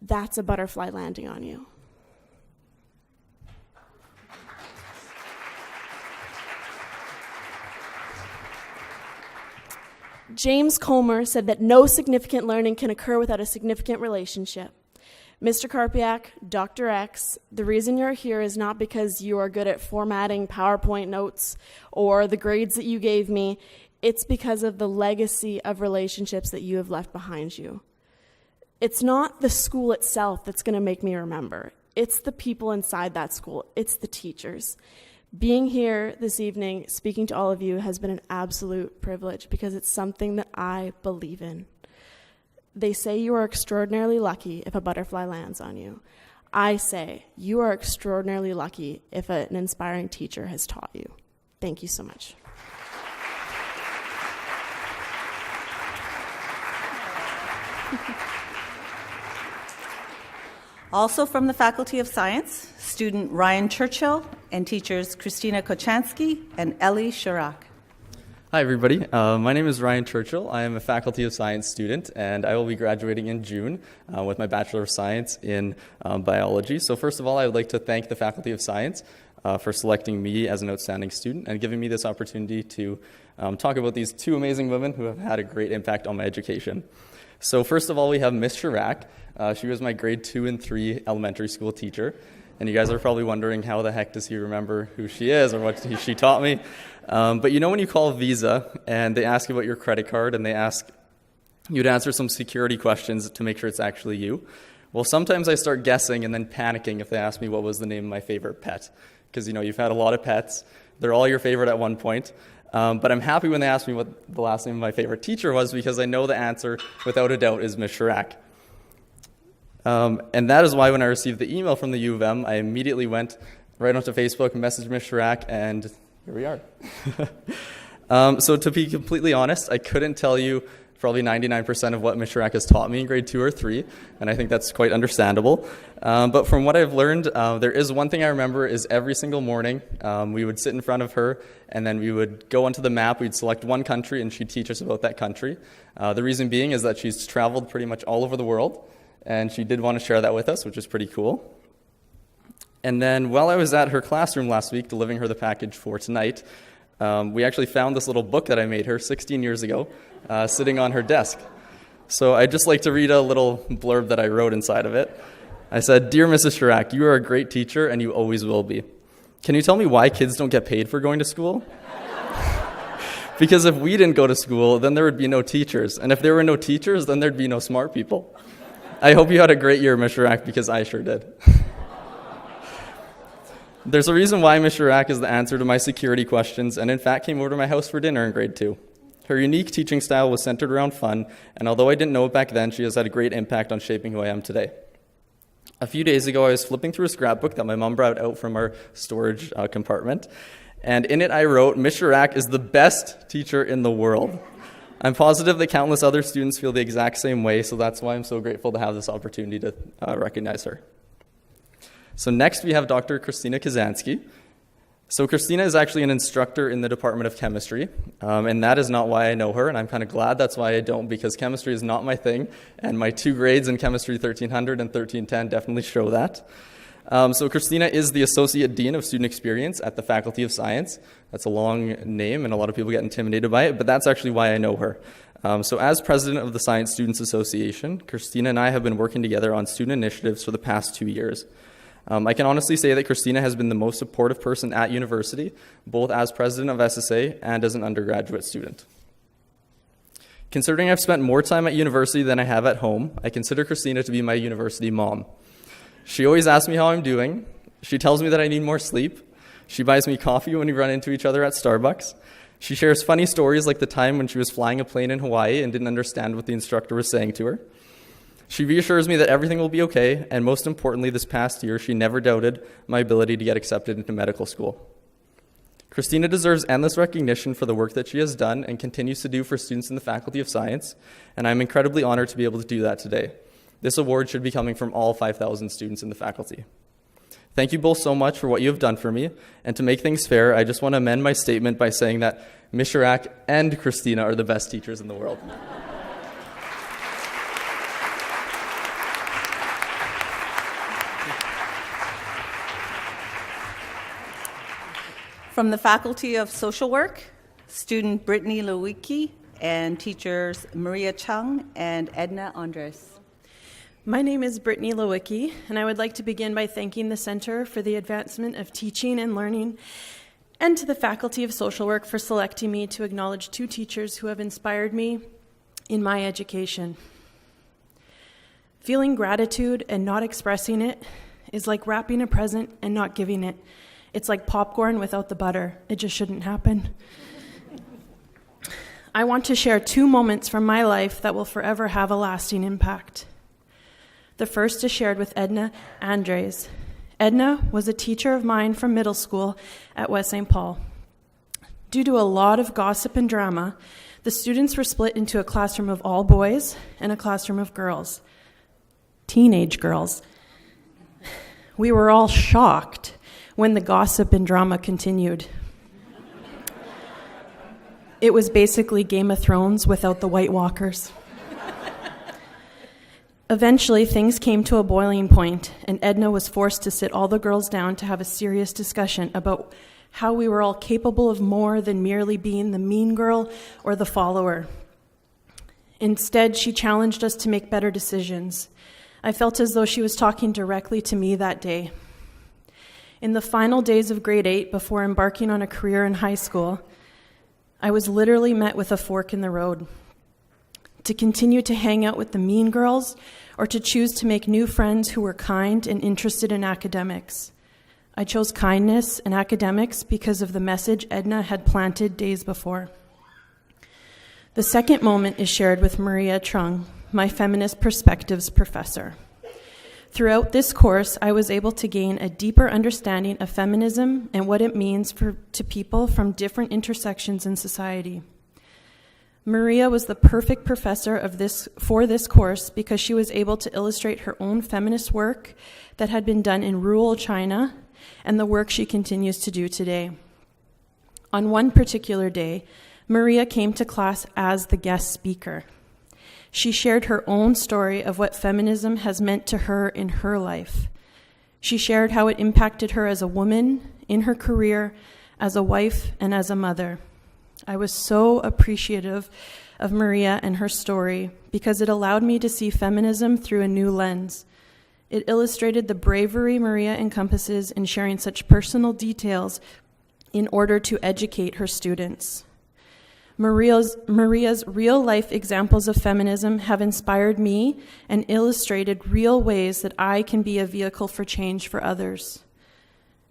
that's a butterfly landing on you. James Comer said that no significant learning can occur without a significant relationship. Mr. Karpiak, Dr. X, the reason you're here is not because you are good at formatting PowerPoint notes or the grades that you gave me. It's because of the legacy of relationships that you have left behind you. It's not the school itself that's going to make me remember. It's the people inside that school. It's the teachers. Being here this evening, speaking to all of you, has been an absolute privilege because it's something that I believe in. They say you are extraordinarily lucky if a butterfly lands on you. I say you are extraordinarily lucky if an inspiring teacher has taught you. Thank you so much. Also from the Faculty of Science, student Ryan Churchill and teachers Christina Kochansky and Ellie Shirak. Hi, everybody. My name is Ryan Churchill. I am a Faculty of Science student, and I will be graduating in June with my Bachelor of Science in Biology. So first of all, I would like to thank the Faculty of Science for selecting me as an outstanding student and giving me this opportunity to talk about these two amazing women who have had a great impact on my education. So first of all, we have Miss Shirak. She was my grade 2 and 3 elementary school teacher. And you guys are probably wondering, how the heck does he remember who she is or what she taught me? But you know when you call Visa and they ask you about your credit card and they ask you to answer some security questions to make sure it's actually you? Well, sometimes I start guessing and then panicking if they ask me what was the name of my favorite pet. Because, you know, you've had a lot of pets. They're all your favorite at one point. But I'm happy when they ask me what the last name of my favorite teacher was because I know the answer, without a doubt, is Miss Shirak. And that is why when I received the email from the U of M, I immediately went right onto Facebook and messaged Miss Shirak, and here we are. So to be completely honest, I couldn't tell you probably 99% of what Miss Shirak has taught me in grade 2 or 3, and I think that's quite understandable. But from what I've learned, there is one thing I remember is every single morning we would sit in front of her, and then we would go onto the map, we'd select one country, and she'd teach us about that country. The reason being is that she's traveled pretty much all over the world, and she did want to share that with us, which is pretty cool. And then while I was at her classroom last week delivering her the package for tonight, we actually found this little book that I made her 16 years ago sitting on her desk. So I'd just like to read a little blurb that I wrote inside of it. I said, "Dear Mrs. Shirak, you are a great teacher and you always will be. Can you tell me why kids don't get paid for going to school? Because if we didn't go to school, then there would be no teachers. And if there were no teachers, then there'd be no smart people. I hope you had a great year, Miss Shirak, because I sure did." There's a reason why Miss Shirak is the answer to my security questions, and in fact came over to my house for dinner in grade 2. Her unique teaching style was centered around fun, and although I didn't know it back then, she has had a great impact on shaping who I am today. A few days ago, I was flipping through a scrapbook that my mom brought out from our storage compartment, and in it I wrote, "Miss Shirak is the best teacher in the world." I'm positive that countless other students feel the exact same way, so that's why I'm so grateful to have this opportunity to recognize her. So next we have Dr. Christina Kochansky. So Christina is actually an instructor in the Department of Chemistry, and that is not why I know her, and I'm kind of glad that's why I don't, because chemistry is not my thing, and my 2 grades in Chemistry 1300 and 1310 definitely show that. So Christina is the Associate Dean of Student Experience at the Faculty of Science. That's a long name, and a lot of people get intimidated by it, but that's actually why I know her. So as president of the Science Students Association, Christina and I have been working together on student initiatives for the past 2 years. I can honestly say that Christina has been the most supportive person at university, both as president of SSA and as an undergraduate student. Considering I've spent more time at university than I have at home, I consider Christina to be my university mom. She always asks me how I'm doing. She tells me that I need more sleep. She buys me coffee when we run into each other at Starbucks. She shares funny stories like the time when she was flying a plane in Hawaii and didn't understand what the instructor was saying to her. She reassures me that everything will be okay, and most importantly, this past year, she never doubted my ability to get accepted into medical school. Christina deserves endless recognition for the work that she has done and continues to do for students in the Faculty of Science, and I'm incredibly honored to be able to do that today. This award should be coming from all 5,000 students in the faculty. Thank you both so much for what you have done for me. And to make things fair, I just want to amend my statement by saying that Ms. Chirac and Christina are the best teachers in the world. From the Faculty of Social Work, student Brittany Lewicki and teachers Maria Chung and Edna Andres. My name is Brittany Lewicki, and I would like to begin by thanking the Center for the Advancement of Teaching and Learning and to the Faculty of Social Work for selecting me to acknowledge two teachers who have inspired me in my education. Feeling gratitude and not expressing it is like wrapping a present and not giving it. It's like popcorn without the butter. It just shouldn't happen. I want to share two moments from my life that will forever have a lasting impact. The first is shared with Edna Andres. Edna was a teacher of mine from middle school at West St. Paul. Due to a lot of gossip and drama, the students were split into a classroom of all boys and a classroom of girls. Teenage girls. We were all shocked when the gossip and drama continued. It was basically Game of Thrones without the White Walkers. Eventually, things came to a boiling point, and Edna was forced to sit all the girls down to have a serious discussion about how we were all capable of more than merely being the mean girl or the follower. Instead, she challenged us to make better decisions. I felt as though she was talking directly to me that day. In the final days of grade 8, before embarking on a career in high school, I was literally met with a fork in the road. To continue to hang out with the mean girls, or to choose to make new friends who were kind and interested in academics. I chose kindness and academics because of the message Edna had planted days before. The second moment is shared with Maria Chung, my feminist perspectives professor. Throughout this course, I was able to gain a deeper understanding of feminism and what it means to people from different intersections in society. Maria was the perfect professor for this course because she was able to illustrate her own feminist work that had been done in rural China and the work she continues to do today. On one particular day, Maria came to class as the guest speaker. She shared her own story of what feminism has meant to her in her life. She shared how it impacted her as a woman, in her career, as a wife, and as a mother. I was so appreciative of Maria and her story because it allowed me to see feminism through a new lens. It illustrated the bravery Maria encompasses in sharing such personal details in order to educate her students. Maria's real-life examples of feminism have inspired me and illustrated real ways that I can be a vehicle for change for others.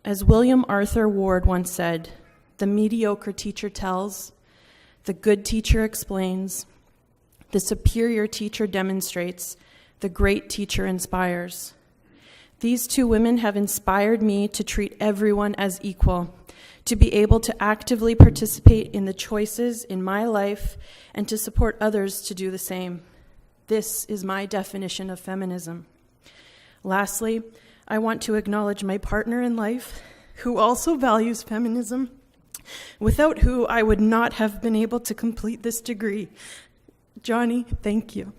As William Arthur Ward once said, "The mediocre teacher tells, the good teacher explains, the superior teacher demonstrates, the great teacher inspires." These two women have inspired me to treat everyone as equal, to be able to actively participate in the choices in my life and to support others to do the same. This is my definition of feminism. Lastly, I want to acknowledge my partner in life, who also values feminism, without who I would not have been able to complete this degree. Johnny, thank you.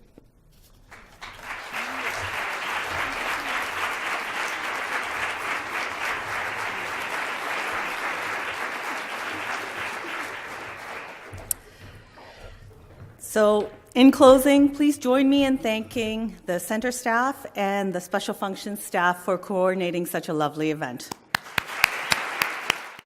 So, in closing, please join me in thanking the center staff and the special functions staff for coordinating such a lovely event.